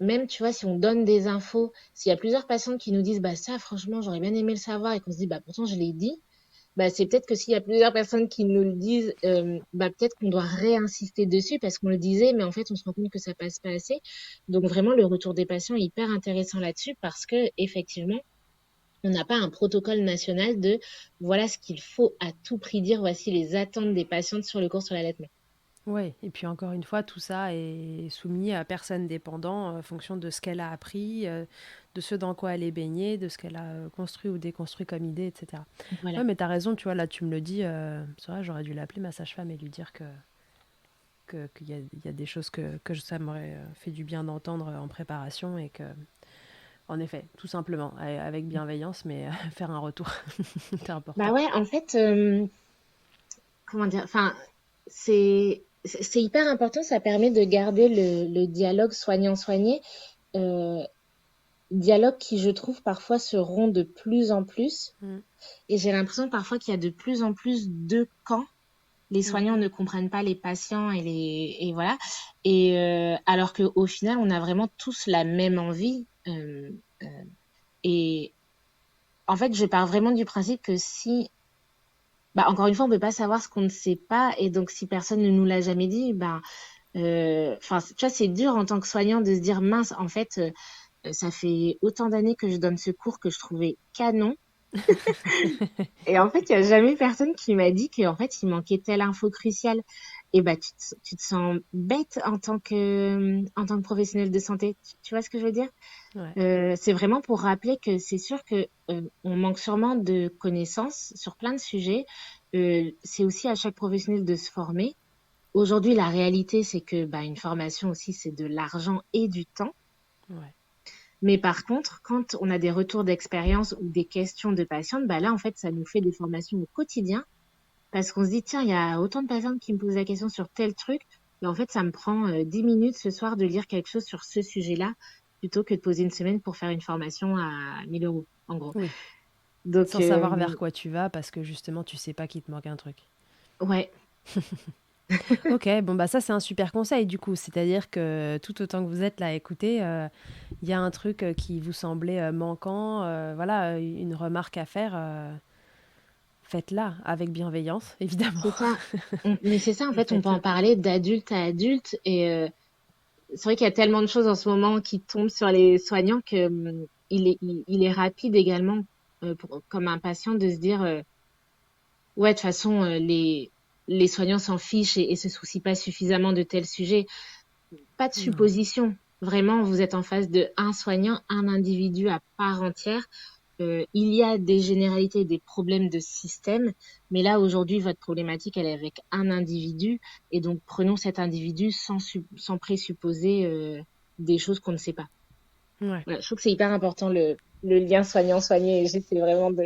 même, tu vois, si on donne des infos, s'il y a plusieurs patients qui nous disent, bah ça, franchement, j'aurais bien aimé le savoir et qu'on se dit, bah pourtant, je l'ai dit, bah c'est peut-être que s'il y a plusieurs personnes qui nous le disent, bah peut-être qu'on doit réinsister dessus parce qu'on le disait, mais en fait, on se rend compte que ça passe pas assez. Donc vraiment, le retour des patients est hyper intéressant là-dessus parce que effectivement, on n'a pas un protocole national de voilà ce qu'il faut à tout prix dire, voici les attentes des patientes sur le cours sur l'allaitement. Oui, et puis encore une fois, tout ça est soumis à personne dépendant en fonction de ce qu'elle a appris, de ce dans quoi elle est baignée, de ce qu'elle a construit ou déconstruit comme idée, etc. Voilà. Ouais, mais t'as raison, tu vois, là tu me le dis, c'est vrai, j'aurais dû l'appeler ma sage-femme et lui dire qu'il y a des choses que ça m'aurait fait du bien d'entendre en préparation et que, en effet, tout simplement, avec bienveillance, mais faire un retour, c'est Bah important. ouais, en fait, comment dire, enfin, c'est hyper important, ça permet de garder le dialogue soignant-soigné, euh, dialogue qui, je trouve, parfois se rompt de plus en plus. Mm, Et j'ai l'impression parfois qu'il y a de plus en plus de camps. Les soignants mhm. ne comprennent pas les patients et voilà. Et alors qu'au final, on a vraiment tous la même envie. Euh, et en fait, je pars vraiment du principe que si bah, encore une fois, on peut pas savoir ce qu'on ne sait pas, et donc si personne ne nous l'a jamais dit, bah, enfin, tu vois, c'est dur en tant que soignant de se dire mince, en fait, ça fait autant d'années que je donne ce cours que je trouvais canon, et en fait, il y a jamais personne qui m'a dit qu'en fait, il manquait telle info cruciale. Et bah, tu te sens bête en tant que professionnel de santé. Tu vois ce que je veux dire? Ouais. C'est vraiment pour rappeler que c'est sûr que on manque sûrement de connaissances sur plein de sujets. C'est aussi à chaque professionnel de se former. Aujourd'hui, la réalité, c'est que bah, une formation aussi, c'est de l'argent et du temps. Ouais. Mais par contre, quand on a des retours d'expérience ou des questions de patientes, bah là, en fait, ça nous fait des formations au quotidien parce qu'on se dit, tiens, il y a autant de patientes qui me posent la question sur tel truc. Et en fait, ça me prend 10 minutes ce soir de lire quelque chose sur ce sujet-là plutôt que de poser une semaine pour faire une formation à 1 000 euros, en gros. Oui, Donc, sans savoir vers quoi tu vas parce que justement tu sais pas qu'il te manque un truc. ouais, Ok, bon bah ça c'est un super conseil du coup, c'est-à-dire que tout autant que vous êtes là à écouter, il y a un truc qui vous semblait manquant, voilà, une remarque à faire, faites-la avec bienveillance, évidemment. c'est ça. Mais c'est ça, en Et fait, on peut en faites-le. parler d'adulte à adulte. Et c'est vrai qu'il y a tellement de choses en ce moment qui tombent sur les soignants que il est rapide également, comme un patient, de se dire, ouais, de toute façon, les soignants s'en fichent et se soucient pas suffisamment de tel sujet. Pas de Non. supposition. Vraiment, vous êtes en face de un soignant, un individu à part entière. Il y a des généralités, des problèmes de système, mais là aujourd'hui votre problématique elle est avec un individu et donc prenons cet individu sans présupposer des choses qu'on ne sait pas. Ouais. Voilà, je trouve que c'est hyper important le lien soignant-soigné et j'essaie vraiment de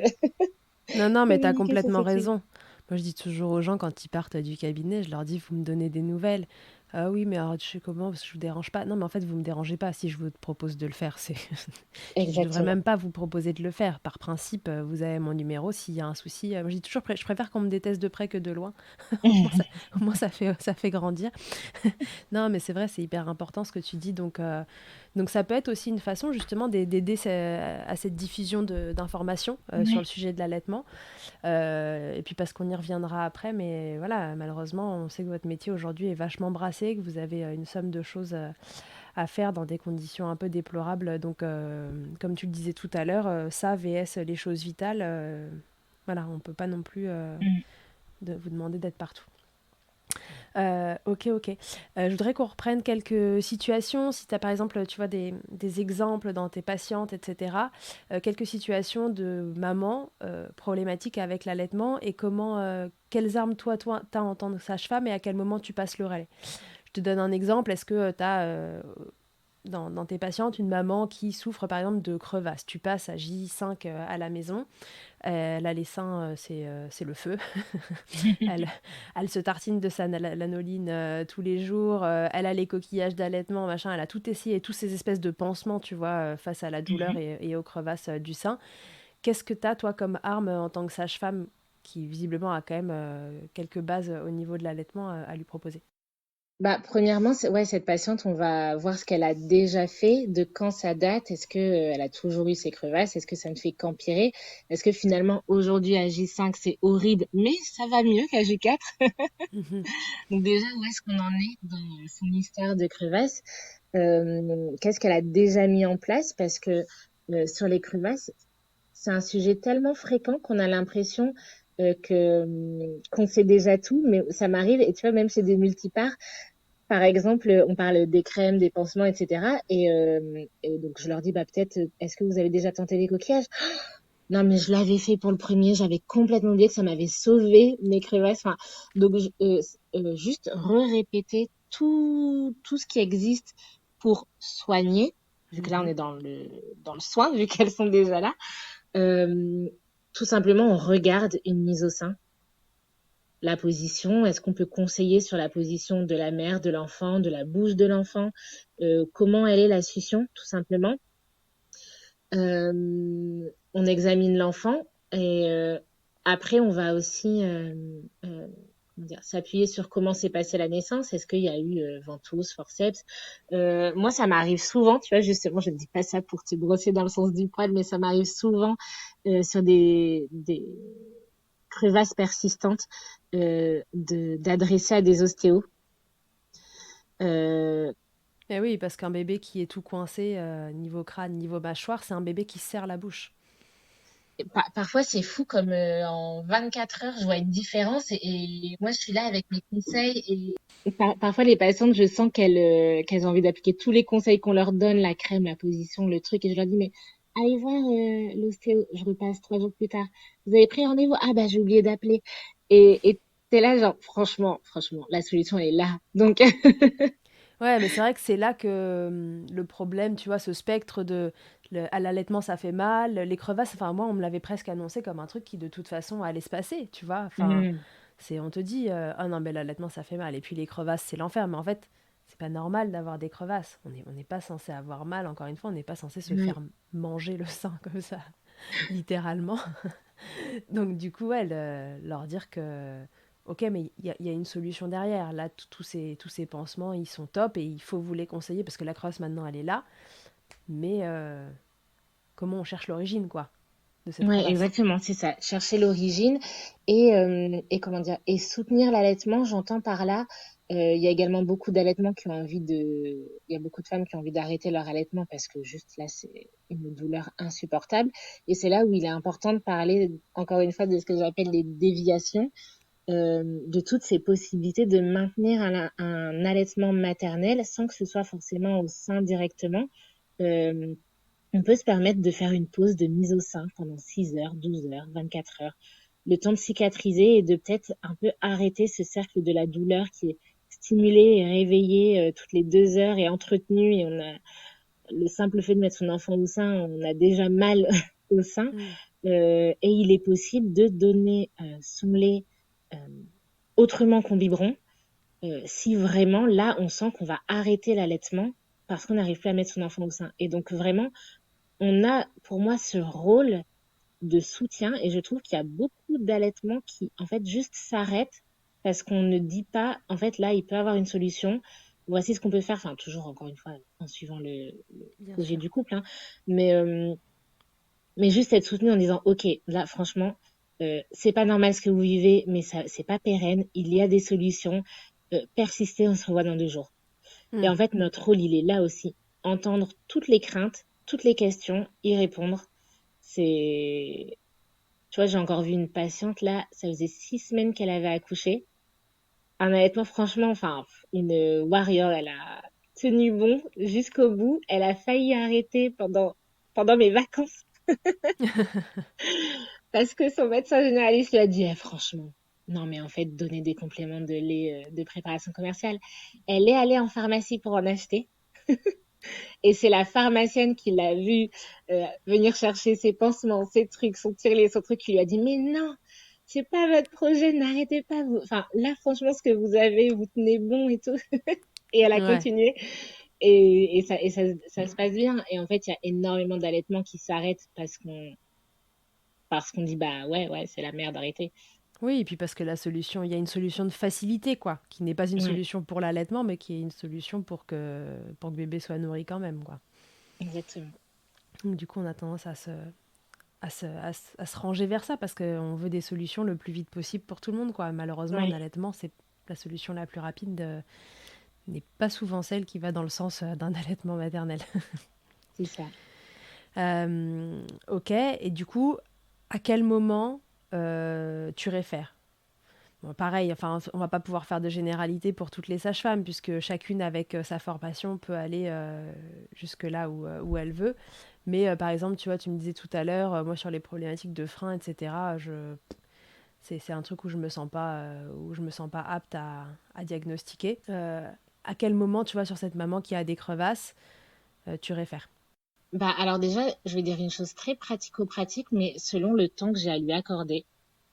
Non, non, mais tu as communiquer sur complètement cette chose. raison. Moi, je dis toujours aux gens quand ils partent du cabinet, je leur dis, vous me donnez des nouvelles. Ah oui, mais alors, je sais comment, parce que je vous dérange pas. Non, mais en fait, vous me dérangez pas si je vous propose de le faire. Je devrais Exactement. même pas vous proposer de le faire. Par principe, vous avez mon numéro. S'il y a un souci, moi, je dis toujours, je préfère qu'on me déteste de près que de loin. Au moins, ça fait grandir. Non, mais c'est vrai, c'est hyper important ce que tu dis. Donc ça peut être aussi une façon justement d'aider à cette diffusion d'informations sur le Ouais. sujet de l'allaitement. Et puis parce qu'on y reviendra après, mais voilà, malheureusement, on sait que votre métier aujourd'hui est vachement brassé, que vous avez une somme de choses à faire dans des conditions un peu déplorables. Donc, comme tu le disais tout à l'heure, ça, VS, les choses vitales, voilà, on ne peut pas non plus Mm. vous demander d'être partout. Ok, ok. Je voudrais qu'on reprenne quelques situations. Si tu as par exemple, tu vois, des exemples dans tes patientes, etc. Quelques situations de maman problématiques avec l'allaitement et comment, quelles armes toi, t'as en tant que sage-femme et à quel moment tu passes le relais. Je te donne un exemple. Est-ce que tu as dans tes patientes une maman qui souffre par exemple de crevasses? Tu passes à J5 à la maison. Elle a les seins, c'est le feu. Elle, elle se tartine de sa lanoline tous les jours. Elle a les coquillages d'allaitement, machin. Elle a tout essayé, tous ces espèces de pansements, tu vois, face à la douleur Mhm. et aux crevasses du sein. Qu'est-ce que tu as, toi, comme arme en tant que sage-femme qui, visiblement, a quand même quelques bases au niveau de l'allaitement à lui proposer? Bah, premièrement, ouais, cette patiente, on va voir ce qu'elle a déjà fait, de quand ça date. Est-ce que, elle a toujours eu ses crevasses? Est-ce que ça ne fait qu'empirer? Est-ce que finalement, aujourd'hui, à J5, c'est horrible, mais ça va mieux qu'à J4? Mhm. Donc déjà, où est-ce qu'on en est dans son histoire de crevasses? Qu'est-ce qu'elle a déjà mis en place? Parce que sur les crevasses, c'est un sujet tellement fréquent qu'on a l'impression qu'on sait déjà tout, mais ça m'arrive, et tu vois, même chez des multipares, par exemple, on parle des crèmes, des pansements, etc. Et donc, je leur dis, bah, peut-être, est-ce que vous avez déjà tenté les coquillages? Non, mais je l'avais fait pour le premier, j'avais complètement oublié que ça m'avait sauvé mes crevasses. Enfin, donc, juste répéter tout ce qui existe pour soigner, vu que là, on Mhm. est dans le soin, vu qu'elles sont déjà là. Euh, Tout simplement, on regarde une mise au sein, la position. Est-ce qu'on peut conseiller sur la position de la mère, de l'enfant, de la bouche de l'enfant, comment elle est la succion, tout simplement. On examine l'enfant et après, on va aussi comment dire, s'appuyer sur comment s'est passée la naissance. Est-ce qu'il y a eu ventouse, forceps? Moi, ça m'arrive souvent, tu vois, justement, je ne dis pas ça pour te brosser dans le sens du poil, mais ça m'arrive souvent sur des crevasses persistantes d'adresser à des ostéos. Euh, Eh oui, parce qu'un bébé qui est tout coincé, niveau crâne, niveau mâchoire, c'est un bébé qui serre la bouche. Parfois, c'est fou comme en 24 heures, je vois une différence et moi, je suis là avec mes conseils et parfois, les patientes, je sens qu'elles ont envie d'appliquer tous les conseils qu'on leur donne, la crème, la position, le truc, et je leur dis, mais allez voir l'ostéo. Je repasse 3 jours plus tard. Vous avez pris rendez-vous? Ah bah, j'ai oublié d'appeler. Et t'es là, genre, franchement, la solution, elle est là. Donc, Ouais, mais c'est vrai que c'est là que le problème, tu vois, ce spectre à l'allaitement, ça fait mal, les crevasses, enfin, moi, on me l'avait presque annoncé comme un truc qui, de toute façon, allait se passer, tu vois. Enfin, hmm, on te dit, ah non, mais l'allaitement, ça fait mal. Et puis les crevasses, c'est l'enfer. Mais en fait, c'est pas normal d'avoir des crevasses. On n'est pas censé avoir mal, encore une fois, on n'est pas censé se ouais. faire manger le sein comme ça, littéralement. Donc du coup, ouais, leur dire que, ok, mais il y a une solution derrière. Là, tous ces pansements, ils sont top et il faut vous les conseiller parce que la crevasse maintenant, elle est là. Mais comment on cherche l'origine, quoi, de cette Ouais, crevasse? exactement, c'est ça. Chercher l'origine et comment dire, et soutenir l'allaitement. J'entends par là, il y a également beaucoup d'allaitements qui ont envie il y a beaucoup de femmes qui ont envie d'arrêter leur allaitement parce que juste là, c'est une douleur insupportable. Et c'est là où il est important de parler, encore une fois, de ce que j'appelle les déviations, de toutes ces possibilités de maintenir un allaitement maternel sans que ce soit forcément au sein directement. Euh, on peut se permettre de faire une pause de mise au sein pendant 6 heures, 12 heures, 24 heures, le temps de cicatriser et de peut-être un peu arrêter ce cercle de la douleur qui est stimulé et réveillé toutes les 2 heures et entretenu. Et on a le simple fait de mettre son enfant au sein, on a déjà mal au sein. Hmm. et il est possible de donner son lait euh, autrement qu'en biberon si vraiment là on sent qu'on va arrêter l'allaitement parce qu'on n'arrive plus à mettre son enfant au sein. Et donc vraiment, on a pour moi ce rôle de soutien et je trouve qu'il y a beaucoup d'allaitements qui en fait juste s'arrêtent parce qu'on ne dit pas en fait là il peut avoir une solution. Voici ce qu'on peut faire, enfin toujours encore une fois en suivant le Bien projet sûr. du couple, hein, mais euh, mais juste être soutenu en disant, OK, là, franchement, c'est pas normal ce que vous vivez, mais ça, c'est pas pérenne. Il y a des solutions. Persistez, on se revoit dans 2 jours. Et Mm. en fait, notre rôle, il est là aussi. Entendre toutes les craintes, toutes les questions, y répondre. C'est, tu vois, j'ai encore vu une patiente là, ça faisait 6 semaines qu'elle avait accouché. Un allaitement, franchement, enfin, une warrior, elle a tenu bon jusqu'au bout. Elle a failli arrêter pendant mes vacances parce que son médecin généraliste lui a dit, eh, franchement, non, mais en fait, donner des compléments de lait de préparation commerciale. Elle est allée en pharmacie pour en acheter. Et c'est la pharmacienne qui l'a vu venir chercher ses pansements, ses trucs, son tirelet, son truc, qui lui a dit, mais non, c'est pas votre projet, n'arrêtez pas. Vous... Enfin, là, franchement, ce que vous avez, vous tenez bon et tout. Et elle a Ouais. continué. Ça se passe bien. Et en fait, il y a énormément d'allaitements qui s'arrêtent parce qu'on dit, bah ouais, c'est la merde, arrêtez. Oui, et puis parce que la solution, il y a une solution de facilité, quoi, qui n'est pas une Ouais, solution pour l'allaitement, mais qui est une solution pour que bébé soit nourri quand même, quoi. exactement. Donc, du coup, on a tendance à se ranger vers ça parce qu'on veut des solutions le plus vite possible pour tout le monde, quoi. Malheureusement, un Ouais, allaitement, c'est la solution la plus rapide, n'est pas souvent celle qui va dans le sens d'un allaitement maternel. c'est ça. Ok, et du coup, à quel moment tu réfères? Bon, pareil, enfin, on va pas pouvoir faire de généralité pour toutes les sages-femmes, puisque chacune avec sa formation peut aller jusque là où elle veut. Mais par exemple, tu vois, tu me disais tout à l'heure, moi sur les problématiques de frein, etc., c'est un truc où je me sens pas apte à diagnostiquer. À quel moment, tu vois, sur cette maman qui a des crevasses, tu réfères? Bah, alors déjà, je vais dire une chose très pratico-pratique, mais selon le temps que j'ai à lui accorder.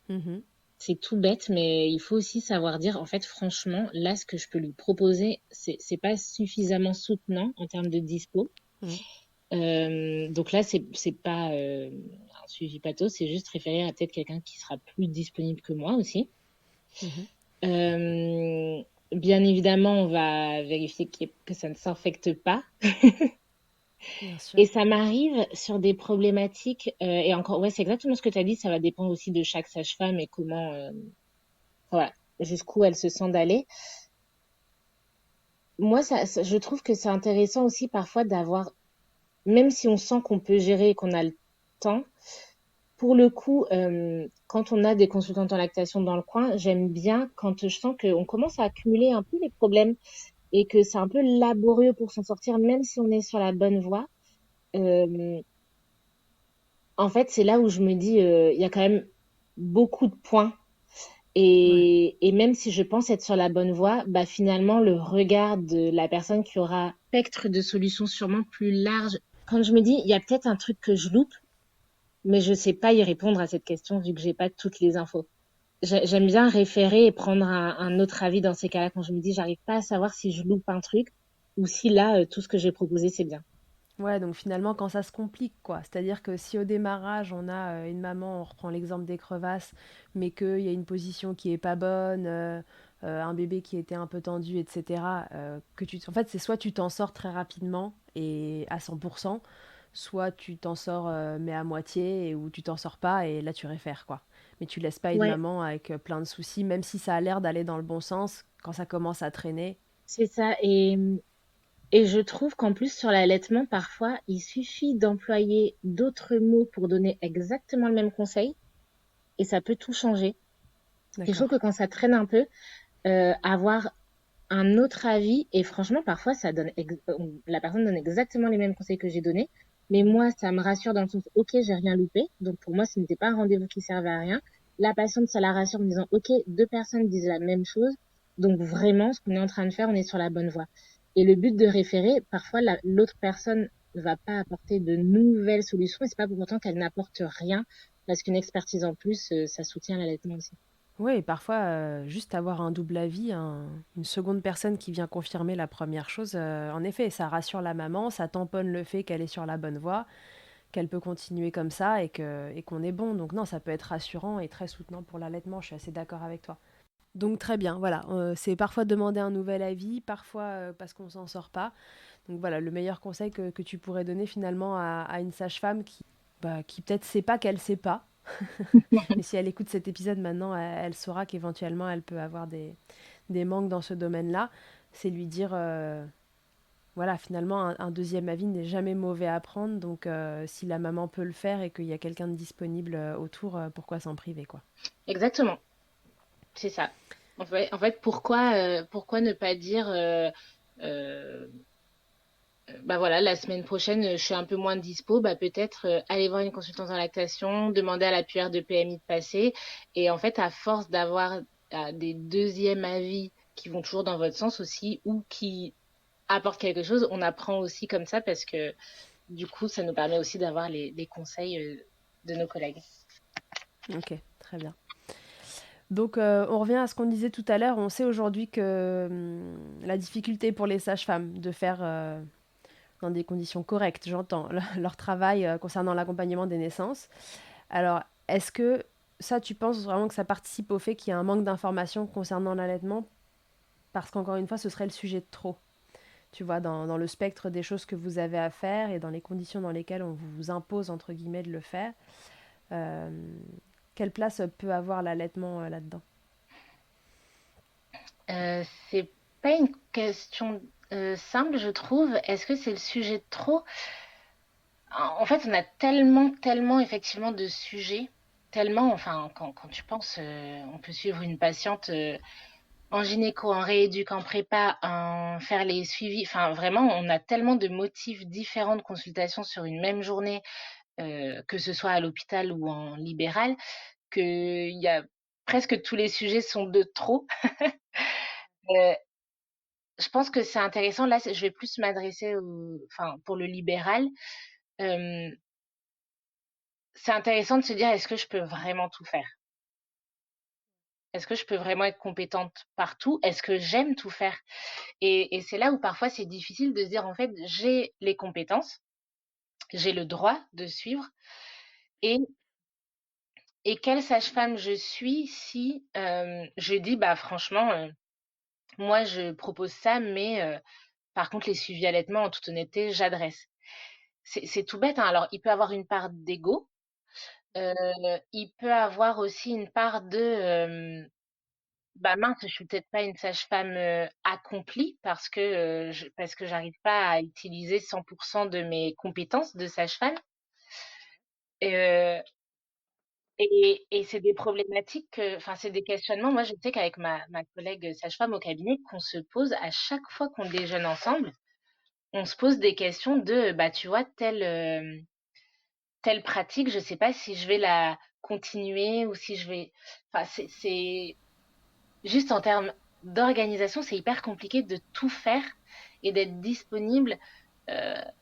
Mhm. C'est tout bête, mais il faut aussi savoir dire, en fait, franchement, là, ce que je peux lui proposer, c'est pas suffisamment soutenant en termes de dispo. Mhm. Donc là, c'est pas un suivi pathos, c'est juste référer à peut-être quelqu'un qui sera plus disponible que moi aussi. Mhm. Euh, Bien évidemment, on va vérifier que ça ne s'infecte pas. Bien sûr. Et ça m'arrive sur des problématiques, et encore, ouais, c'est exactement ce que tu as dit, ça va dépendre aussi de chaque sage-femme et comment, voilà, jusqu'où elle se sent d'aller. Moi, je trouve que c'est intéressant aussi parfois d'avoir, même si on sent qu'on peut gérer et qu'on a le temps, pour le coup, quand on a des consultantes en lactation dans le coin, j'aime bien quand je sens qu'on commence à accumuler un peu les problèmes et que c'est un peu laborieux pour s'en sortir, même si on est sur la bonne voie. Euh, En fait, c'est là où je me dis, il y a quand même beaucoup de points. Ouais. Et même si je pense être sur la bonne voie, bah finalement, le regard de la personne qui aura un spectre de solutions sûrement plus large. Quand je me dis, il y a peut-être un truc que je loupe, mais je sais pas y répondre à cette question vu que j'ai pas toutes les infos. J'aime bien référer et prendre un autre avis dans ces cas-là quand je me dis, j'arrive pas à savoir si je loupe un truc ou si là, tout ce que j'ai proposé, c'est bien. Ouais, donc finalement, quand ça se complique, quoi. C'est-à-dire que si au démarrage, on a une maman, on reprend l'exemple des crevasses, mais qu'il y a une position qui est pas bonne, un bébé qui était un peu tendu, etc., en fait, c'est soit tu t'en sors très rapidement et à 100%, soit tu t'en sors mais à moitié, ou tu t'en sors pas et là tu réfères, quoi. Mais tu laisses pas une Ouais, maman avec plein de soucis, même si ça a l'air d'aller dans le bon sens, quand ça commence à traîner. c'est ça. Et je trouve qu'en plus, sur l'allaitement, parfois, il suffit d'employer d'autres mots pour donner exactement le même conseil et ça peut tout changer. Et je trouve que D'accord. quand ça traîne un peu, avoir un autre avis, et franchement, parfois, la personne donne exactement les mêmes conseils que j'ai donnés, mais moi, ça me rassure dans le sens, ok, j'ai rien loupé, donc pour moi, ce n'était pas un rendez-vous qui servait à rien. La patiente, ça la rassure en me disant, ok, 2 personnes disent la même chose, donc vraiment, ce qu'on est en train de faire, on est sur la bonne voie. Et le but de référer, parfois, l'autre personne va pas apporter de nouvelles solutions, et c'est pas pour autant qu'elle n'apporte rien. parce qu'une expertise en plus, ça soutient l'allaitement aussi. Oui, et parfois, juste avoir un double avis, une seconde personne qui vient confirmer la première chose, en effet, ça rassure la maman, ça tamponne le fait qu'elle est sur la bonne voie, qu'elle peut continuer comme ça et qu'on est bon. Donc non, ça peut être rassurant et très soutenant pour l'allaitement, je suis assez d'accord avec toi. Donc très bien, voilà, c'est parfois demander un nouvel avis, parfois parce qu'on s'en sort pas. Donc voilà, le meilleur conseil que tu pourrais donner finalement à une sage-femme qui peut-être sait pas qu'elle sait pas, mais si elle écoute cet épisode maintenant, elle saura qu'éventuellement elle peut avoir des manques dans ce domaine-là, c'est lui dire, voilà, finalement un deuxième avis n'est jamais mauvais à prendre, donc si la maman peut le faire et qu'il y a quelqu'un de disponible autour, pourquoi s'en priver, quoi. Exactement, c'est ça. En fait, pourquoi ne pas dire, euh, bah voilà, la semaine prochaine, je suis un peu moins dispo, bah peut-être aller voir une consultante en lactation, demander à la puère de PMI de passer. Et en fait, à force d'avoir des deuxièmes avis qui vont toujours dans votre sens aussi ou qui apportent quelque chose, on apprend aussi comme ça parce que du coup, ça nous permet aussi d'avoir les conseils de nos collègues. Ok, très bien. Donc on revient à ce qu'on disait tout à l'heure, on sait aujourd'hui que la difficulté pour les sages-femmes de faire dans des conditions correctes, j'entends, leur travail concernant l'accompagnement des naissances. Alors, est-ce que ça, tu penses vraiment que ça participe au fait qu'il y a un manque d'informations concernant l'allaitement? Parce qu'encore une fois, ce serait le sujet de trop. Tu vois, dans le spectre des choses que vous avez à faire et dans les conditions dans lesquelles on vous impose, entre guillemets, de le faire, euh, quelle place peut avoir l'allaitement là-dedans? C'est pas une question simple, je trouve. Est-ce que c'est le sujet de trop? En fait, on a tellement effectivement de sujets, tellement, enfin, quand tu penses, on peut suivre une patiente en gynéco, en rééduc, en prépa, en faire les suivis. Enfin, vraiment, on a tellement de motifs différents de consultation sur une même journée, que ce soit à l'hôpital ou en libéral, qu'il y a presque tous les sujets sont de trop. Euh, je pense que c'est intéressant. Là, je vais plus m'adresser enfin, pour le libéral. Euh, c'est intéressant de se dire, est-ce que je peux vraiment tout faire? Est-ce que je peux vraiment être compétente partout? Est-ce que j'aime tout faire? Et c'est là où parfois c'est difficile de se dire, en fait, j'ai les compétences, j'ai le droit de suivre. Et, et quelle sage-femme je suis si je dis, bah franchement, moi je propose ça, mais par contre les suivis allaitement, en toute honnêteté, j'adresse. C'est tout bête, hein. Alors, il peut avoir une part d'ego, il peut avoir aussi une part de bah mince, je suis peut-être pas une sage-femme accomplie parce que j'arrive pas à utiliser 100% de mes compétences de sage-femme. Euh, et c'est des problématiques, enfin c'est des questionnements. Moi, je sais qu'avec ma collègue sage-femme au cabinet, qu'on se pose à chaque fois qu'on déjeune ensemble, on se pose des questions de bah tu vois telle pratique, je sais pas si je vais la continuer ou si je vais. Enfin, c'est juste en termes d'organisation, c'est hyper compliqué de tout faire et d'être disponible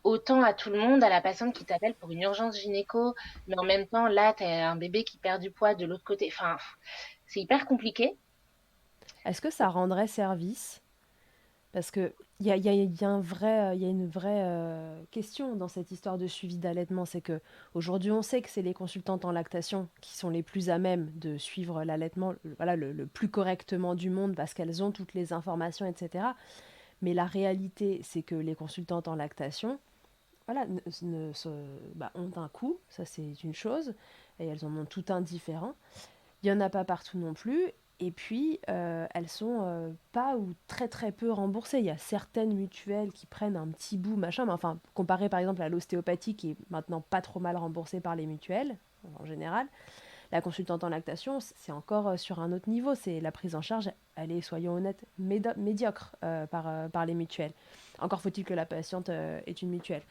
autant à tout le monde, à la personne qui t'appelle pour une urgence gynéco, mais en même temps, là, t'as un bébé qui perd du poids de l'autre côté. Enfin, c'est hyper compliqué. Est-ce que ça rendrait service? Parce que il y a un vrai, il y a une vraie question dans cette histoire de suivi d'allaitement, c'est que aujourd'hui on sait que c'est les consultantes en lactation qui sont les plus à même de suivre l'allaitement, voilà, le plus correctement du monde parce qu'elles ont toutes les informations, etc. Mais la réalité, c'est que les consultantes en lactation, voilà, ont un coût, ça c'est une chose, et elles en ont tout un différent. Il n'y en a pas partout non plus. Et puis, elles sont pas ou très très peu remboursées. Il y a certaines mutuelles qui prennent un petit bout, machin, mais enfin, comparé par exemple à l'ostéopathie qui est maintenant pas trop mal remboursée par les mutuelles, en général, la consultante en lactation, c'est encore sur un autre niveau. C'est la prise en charge, elle est, soyons honnêtes, médiocre par les mutuelles. Encore faut-il que la patiente ait une mutuelle.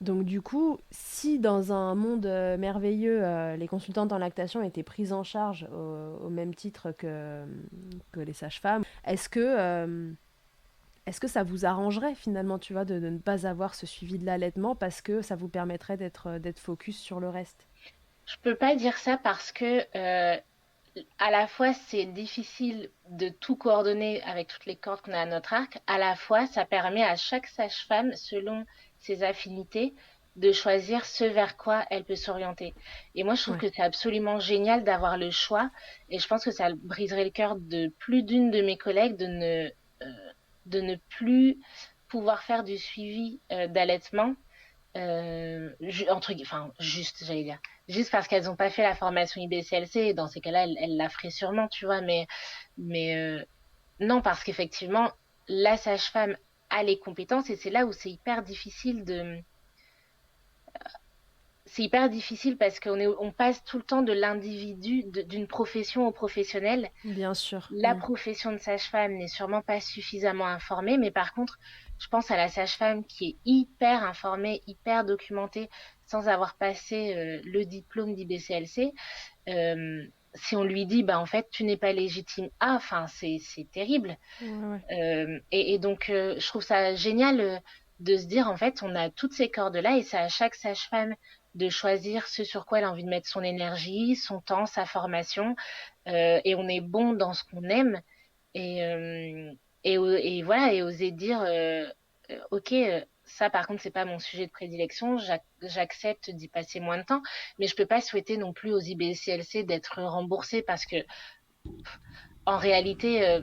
Donc du coup, si dans un monde merveilleux, les consultantes en lactation étaient prises en charge au même titre que les sages-femmes, est-ce que ça vous arrangerait finalement, tu vois, de ne pas avoir ce suivi de l'allaitement parce que ça vous permettrait d'être focus sur le reste? Je peux pas dire ça parce que à la fois c'est difficile de tout coordonner avec toutes les cordes qu'on a à notre arc, à la fois ça permet à chaque sage-femme, selon ses affinités, de choisir ce vers quoi elle peut s'orienter. Et moi je trouve Ouais. que c'est absolument génial d'avoir le choix et je pense que ça briserait le cœur de plus d'une de mes collègues de ne plus pouvoir faire du suivi d'allaitement enfin, juste, j'allais dire, juste parce qu'elles n'ont pas fait la formation IBCLC, et dans ces cas-là, elles la feraient sûrement, tu vois, mais non, parce qu'effectivement, la sage-femme a les compétences et c'est là où c'est hyper difficile parce on passe tout le temps de l'individu, d'une profession au professionnel. Bien sûr. La profession de sage-femme n'est sûrement pas suffisamment informée, mais par contre, je pense à la sage-femme qui est hyper informée, hyper documentée, sans avoir passé le diplôme d'IBCLC. Euh, si on lui dit, bah en fait, tu n'es pas légitime, enfin, c'est terrible. Ouais, ouais. Et donc, je trouve ça génial de se dire, en fait, on a toutes ces cordes-là et c'est à chaque sage-femme de choisir ce sur quoi elle a envie de mettre son énergie, son temps, sa formation. Et on est bon dans ce qu'on aime. Et, et voilà, et oser dire, ok, ça par contre, c'est pas mon sujet de prédilection, j'accepte d'y passer moins de temps, mais je peux pas souhaiter non plus aux IBCLC d'être remboursés parce que, en réalité,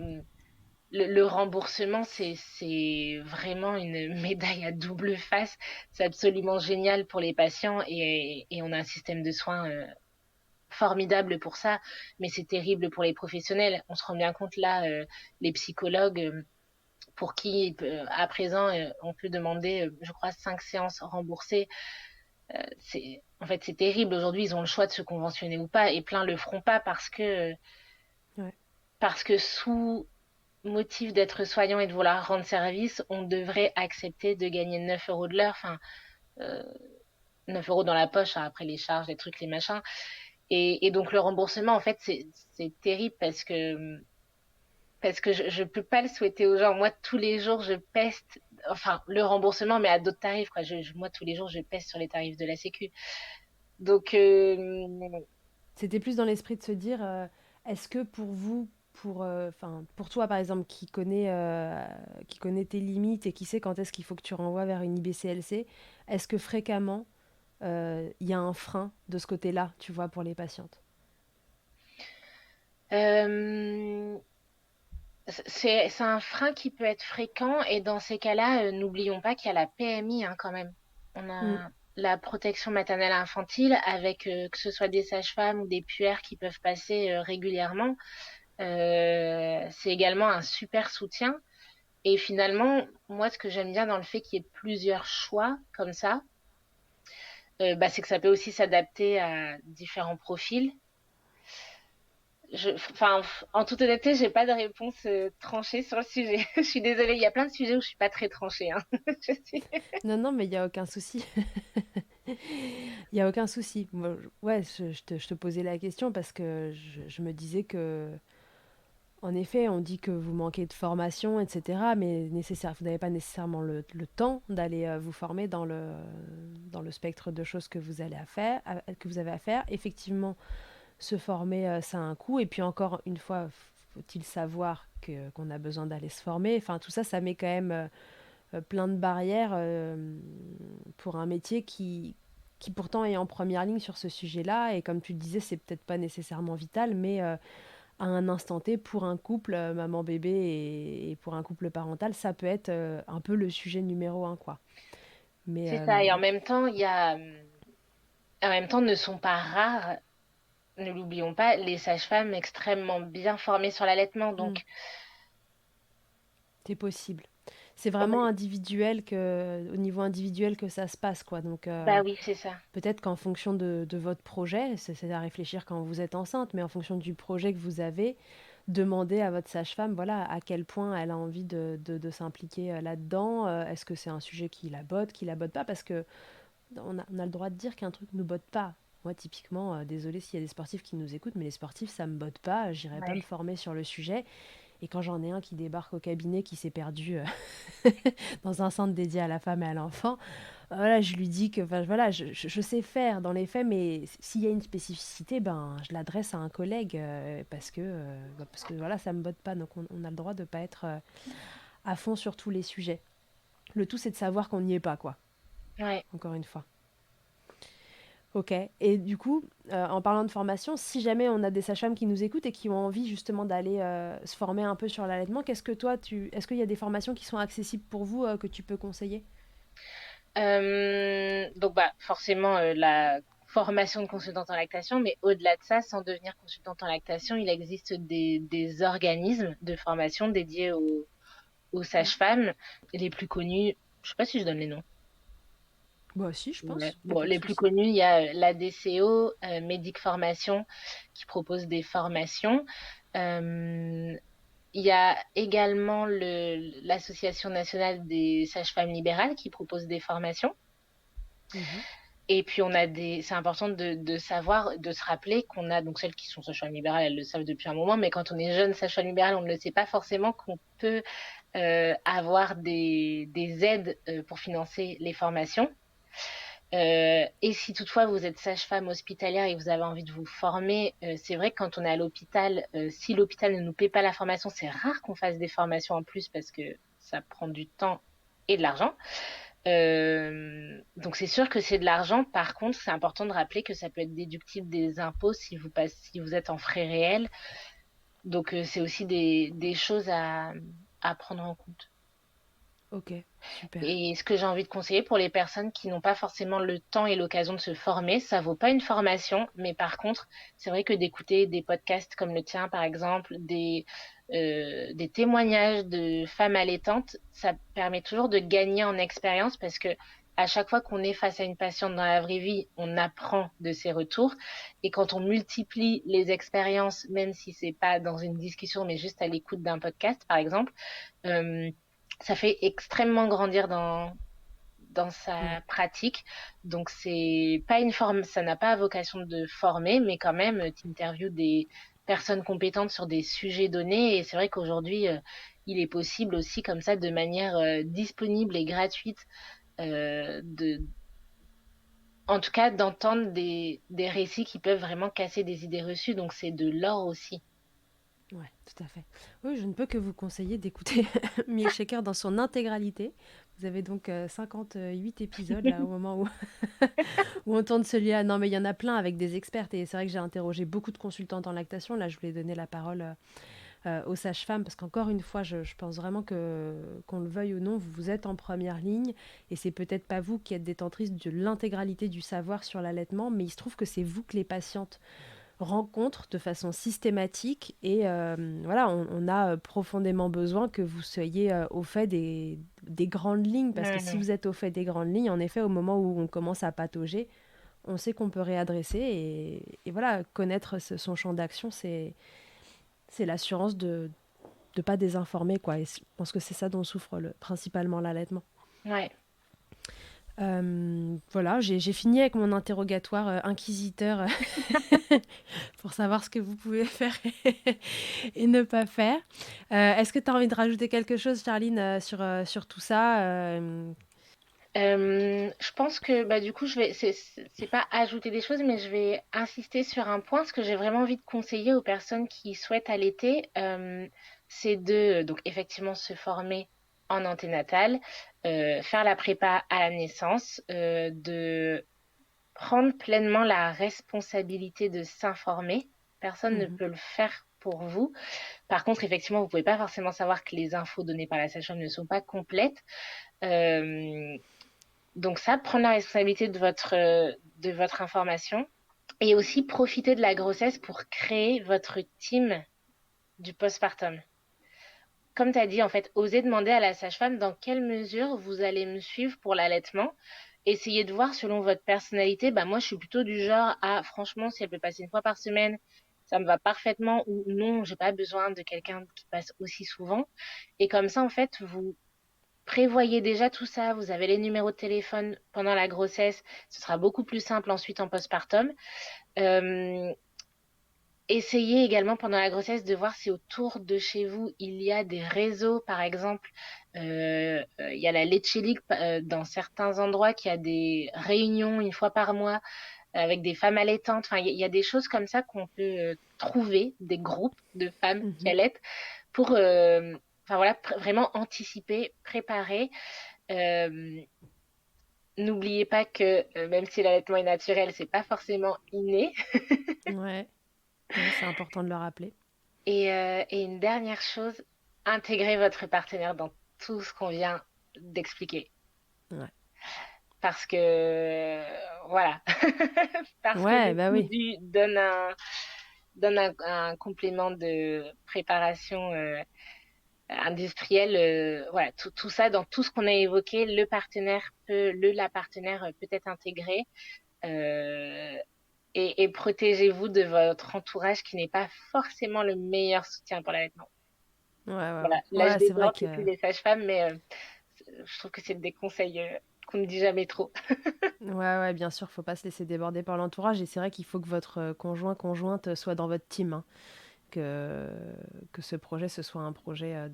le remboursement, c'est vraiment une médaille à double face. C'est absolument génial pour les patients et on a un système de soins formidable pour ça, mais c'est terrible pour les professionnels. On se rend bien compte là, les psychologues pour qui à présent on peut demander, je crois, 5 séances remboursées. C'est en fait c'est terrible. Aujourd'hui, ils ont le choix de se conventionner ou pas, et plein le feront pas Ouais. parce que sous motif d'être soignant et de vouloir rendre service, on devrait accepter de gagner 9 euros de l'heure, enfin, euh, 9 euros dans la poche, hein, après les charges, les trucs, les machins. Et donc le remboursement, en fait, c'est terrible parce que je peux pas le souhaiter aux gens. Moi, tous les jours, je peste, enfin, le remboursement, mais à d'autres tarifs, quoi. Moi, tous les jours, je peste sur les tarifs de la Sécu. Donc, C'était plus dans l'esprit de se dire, est-ce que pour vous, enfin, pour toi par exemple, qui connaît tes limites et qui sait quand est-ce qu'il faut que tu renvoies vers une IBCLC, est-ce que fréquemment il y a un frein de ce côté-là, tu vois, pour les patientes? euh, c'est un frein qui peut être fréquent et dans ces cas-là, n'oublions pas qu'il y a la PMI, hein, quand même. On Mm. a la protection maternelle infantile avec que ce soit des sages-femmes ou des puères qui peuvent passer régulièrement. C'est également un super soutien. Et finalement, moi, ce que j'aime bien dans le fait qu'il y ait plusieurs choix comme ça, bah, c'est que ça peut aussi s'adapter à différents profils. Enfin, en toute honnêteté, j'ai pas de réponse tranchée sur le sujet. Je suis désolée, il y a plein de sujets où je suis pas très tranchée, hein. Je suis- Non, non, mais il y a aucun souci. Il y a aucun souci. Moi, ouais, je te posais la question parce que je me disais que en effet, on dit que vous manquez de formation, etc., mais vous n'avez pas nécessairement le temps d'aller vous former dans le spectre de choses que vous allez que vous avez à faire. Effectivement, se former, ça a un coût. Et puis encore une fois, faut-il savoir qu'on a besoin d'aller se former. Enfin, tout ça, ça met quand même plein de barrières pour un métier qui pourtant est en première ligne sur ce sujet-là. Et comme tu le disais, c'est peut-être pas nécessairement vital, mais à un instant T, pour un couple, maman-bébé et pour un couple parental, ça peut être un peu le sujet numéro un, quoi. Mais C'est ça. Et en même temps, en même temps, ne sont pas rares, ne l'oublions pas, les sages-femmes extrêmement bien formées sur l'allaitement. hmm, Donc, c'est possible. C'est vraiment ouais, au niveau individuel que ça se passe, quoi. Donc, bah oui, c'est ça. peut-être qu'en fonction de votre projet, c'est à réfléchir quand vous êtes enceinte, mais en fonction du projet que vous avez, demandez à votre sage-femme, voilà, à quel point elle a envie de s'impliquer là-dedans. Est-ce que c'est un sujet qui la botte pas? Parce que on a le droit de dire qu'un truc nous botte pas. Moi, typiquement, désolé s'il y a des sportifs qui nous écoutent, mais les sportifs, ça me botte pas. J'irai pas me Ouais. former sur le sujet. Et quand j'en ai un qui débarque au cabinet, qui s'est perdu dans un centre dédié à la femme et à l'enfant, voilà, je lui dis que enfin, voilà, je sais faire dans les faits, mais s'il y a une spécificité, ben, je l'adresse à un collègue parce que voilà, ça me botte pas. Donc on a le droit de pas être à fond sur tous les sujets. Le tout, c'est de savoir qu'on n'y est pas, quoi. Ouais. Encore une fois. Ok. Et du coup, en parlant de formation, si jamais on a des sages-femmes qui nous écoutent et qui ont envie justement d'aller se former un peu sur l'allaitement, est-ce qu'il y a des formations qui sont accessibles pour vous que tu peux conseiller? Donc, bah, forcément, la formation de consultante en lactation, mais au-delà de ça, sans devenir consultante en lactation, il existe des organismes de formation dédiés aux sages-femmes. Les plus connus, je sais pas si je donne les noms. Bah si, je Ouais. pense. Il n'y a Bon, pas de les plus souci. connus, il y a l'ADCO, Médic Formation, qui propose des formations. Euh, il y a également l'Association nationale des sages-femmes libérales qui propose des formations. Mhm. Et puis c'est important de savoir, de se rappeler qu'on a, donc celles qui sont sages-femmes libérales, elles le savent depuis un moment, mais quand on est jeune sage-femme libérale, on ne le sait pas forcément qu'on peut avoir des aides pour financer les formations. Et si toutefois vous êtes sage-femme hospitalière et que vous avez envie de vous former, c'est vrai que quand on est à l'hôpital, si l'hôpital ne nous paie pas la formation, c'est rare qu'on fasse des formations en plus parce que ça prend du temps et de l'argent. Donc c'est sûr que c'est de l'argent. Par contre, c'est important de rappeler que ça peut être déductible des impôts si vous êtes en frais réels. Donc c'est aussi des choses à prendre en compte. Ok, super. Et ce que j'ai envie de conseiller pour les personnes qui n'ont pas forcément le temps et l'occasion de se former, ça vaut pas une formation, mais par contre, c'est vrai que d'écouter des podcasts comme le tien, par exemple, des témoignages de femmes allaitantes, ça permet toujours de gagner en expérience parce que à chaque fois qu'on est face à une patiente dans la vraie vie, on apprend de ses retours. Et quand on multiplie les expériences, même si c'est pas dans une discussion, mais juste à l'écoute d'un podcast, par exemple, euh, ça fait extrêmement grandir dans sa Ouais. pratique. Donc c'est pas une forme, ça n'a pas vocation de former, mais quand même, tu interviews des personnes compétentes sur des sujets donnés. Et c'est vrai qu'aujourd'hui, il est possible aussi comme ça, de manière disponible et gratuite, de, en tout cas, d'entendre des récits qui peuvent vraiment casser des idées reçues. Donc c'est de l'or aussi. Ouais, tout à fait. Oui, je ne peux que vous conseiller d'écouter Milkshaker dans son intégralité. Vous avez donc 58 épisodes là au moment où, où on tourne celui-là. Non, mais il y en a plein avec des expertes et c'est vrai que j'ai interrogé beaucoup de consultantes en lactation. Là, je voulais donner la parole aux sages-femmes parce qu'encore une fois, je pense vraiment que qu'on le veuille ou non, vous êtes en première ligne et c'est peut-être pas vous qui êtes détentrice de l'intégralité du savoir sur l'allaitement, mais il se trouve que c'est vous que les patientes rencontrent de façon systématique et voilà, on a profondément besoin que vous soyez au fait des grandes lignes parce que si Mhm. vous êtes au fait des grandes lignes, en effet, au moment où on commence à patauger, on sait qu'on peut réadresser et voilà, connaître son champ d'action, c'est l'assurance de ne pas désinformer quoi. Et je pense que c'est ça dont souffre principalement l'allaitement. Ouais. Voilà, j'ai fini avec mon interrogatoire inquisiteur pour savoir ce que vous pouvez faire et ne pas faire. Est-ce que tu as envie de rajouter quelque chose, Charline, sur tout ça Je pense que bah du coup c'est pas ajouter des choses mais je vais insister sur un point. Ce que j'ai vraiment envie de conseiller aux personnes qui souhaitent allaiter, c'est de donc effectivement se former en anténatal, faire la prépa à la naissance, de prendre pleinement la responsabilité de s'informer. Personne ne Mhm. peut le faire pour vous. Par contre, effectivement, vous pouvez pas forcément savoir que les infos données par la sage-femme ne sont pas complètes. Euh, donc ça, prendre la responsabilité de votre information et aussi profiter de la grossesse pour créer votre team du postpartum. Comme tu as dit, en fait, osez demander à la sage-femme dans quelle mesure vous allez me suivre pour l'allaitement. Essayez de voir selon votre personnalité. Bah, moi, je suis plutôt du genre à, franchement, si elle peut passer une fois par semaine, ça me va parfaitement ou non, j'ai pas besoin de quelqu'un qui passe aussi souvent. Et comme ça, en fait, vous prévoyez déjà tout ça, vous avez les numéros de téléphone pendant la grossesse, ce sera beaucoup plus simple ensuite en postpartum. Euh, essayez également pendant la grossesse de voir si autour de chez vous il y a des réseaux, par exemple. Il y a la Leche League dans certains endroits qui a des réunions une fois par mois avec des femmes allaitantes. Enfin, il y a des choses comme ça qu'on peut trouver, des groupes de femmes qui allaitent pour, enfin voilà, vraiment anticiper, préparer. Euh, N'oubliez pas que même si l'allaitement est naturel, c'est pas forcément inné. Ouais, c'est important de le rappeler. Et une dernière chose, intégrez votre partenaire dans tout ce qu'on vient d'expliquer. Ouais. Parce que, voilà. Parce que Bah oui. donne un complément de préparation industrielle. Voilà, tout ça, dans tout ce qu'on a évoqué, la partenaire peut être intégrée. Euh, et protégez-vous de votre entourage qui n'est pas forcément le meilleur soutien pour l'allaitement. Voilà. Là, je c'est vrai déborde, c'est plus les sages-femmes, mais je trouve que c'est des conseils qu'on ne dit jamais trop. Ouais, bien sûr, faut pas se laisser déborder par l'entourage et c'est vrai qu'il faut que votre conjointe soit dans votre team, hein. Que ce projet, ce soit un projet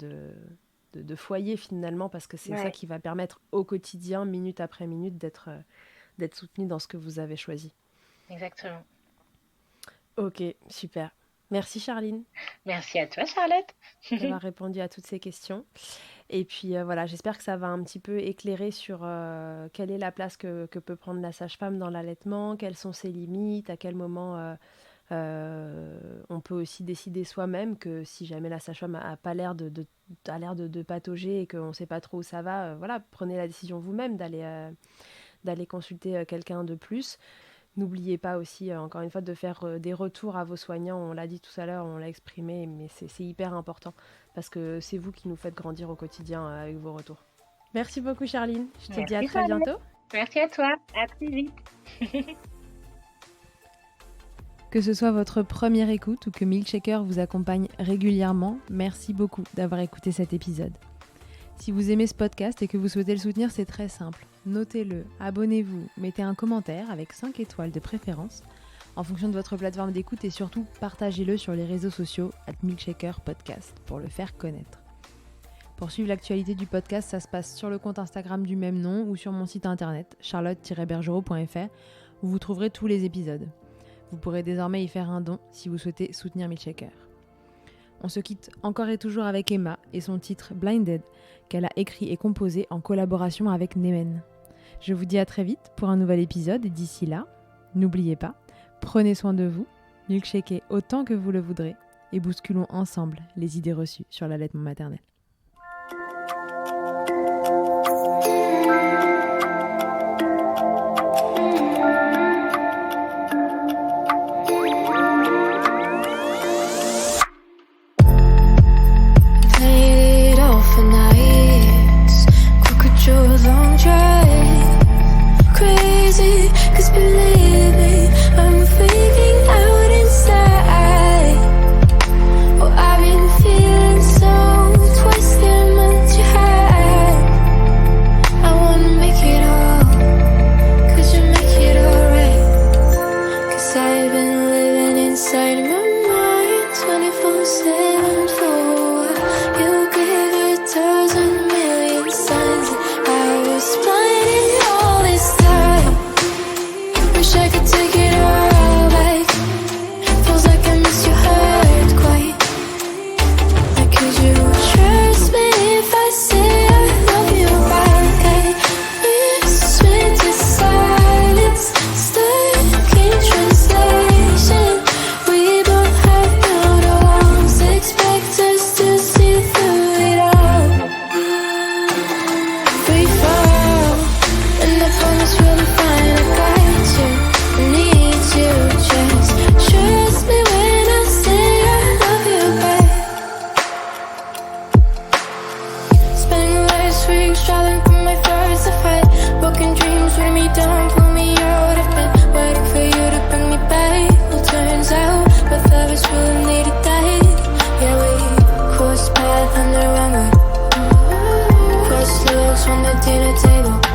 de foyer finalement, parce que c'est ça qui va permettre au quotidien, minute après minute, d'être soutenu dans ce que vous avez choisi. Exactement. Ok, super. Merci Charline. Merci à toi Charlotte. D'avoir répondu à toutes ces questions. Et puis voilà, j'espère que ça va un petit peu éclairer sur quelle est la place que peut prendre la sage-femme dans l'allaitement, quelles sont ses limites, à quel moment on peut aussi décider soi-même que si jamais la sage-femme a pas l'air de patauger et qu'on ne sait pas trop où ça va, voilà, prenez la décision vous-même d'aller consulter quelqu'un de plus. N'oubliez pas aussi, encore une fois, de faire des retours à vos soignants. On l'a dit tout à l'heure, on l'a exprimé, mais c'est hyper important parce que c'est vous qui nous faites grandir au quotidien avec vos retours. Merci beaucoup, Charline. Je te dis à très bientôt. Merci à toi. À très vite. Que ce soit votre première écoute ou que Milkshaker vous accompagne régulièrement, merci beaucoup d'avoir écouté cet épisode. Si vous aimez ce podcast et que vous souhaitez le soutenir, c'est très simple. Notez-le, abonnez-vous, mettez un commentaire avec 5 étoiles de préférence en fonction de votre plateforme d'écoute et surtout partagez-le sur les réseaux sociaux @milkshakerpodcast pour le faire connaître. Pour suivre l'actualité du podcast, ça se passe sur le compte Instagram du même nom ou sur mon site internet charlotte-bergerot.fr où vous trouverez tous les épisodes. Vous pourrez désormais y faire un don si vous souhaitez soutenir Milkshaker. On se quitte encore et toujours avec Emma et son titre Blinded qu'elle a écrit et composé en collaboration avec Nemen. Je vous dis à très vite pour un nouvel épisode et d'ici là, n'oubliez pas, prenez soin de vous, milkshakez autant que vous le voudrez et bousculons ensemble les idées reçues sur l'allaitement maternel. Cross the roads from the dinner table.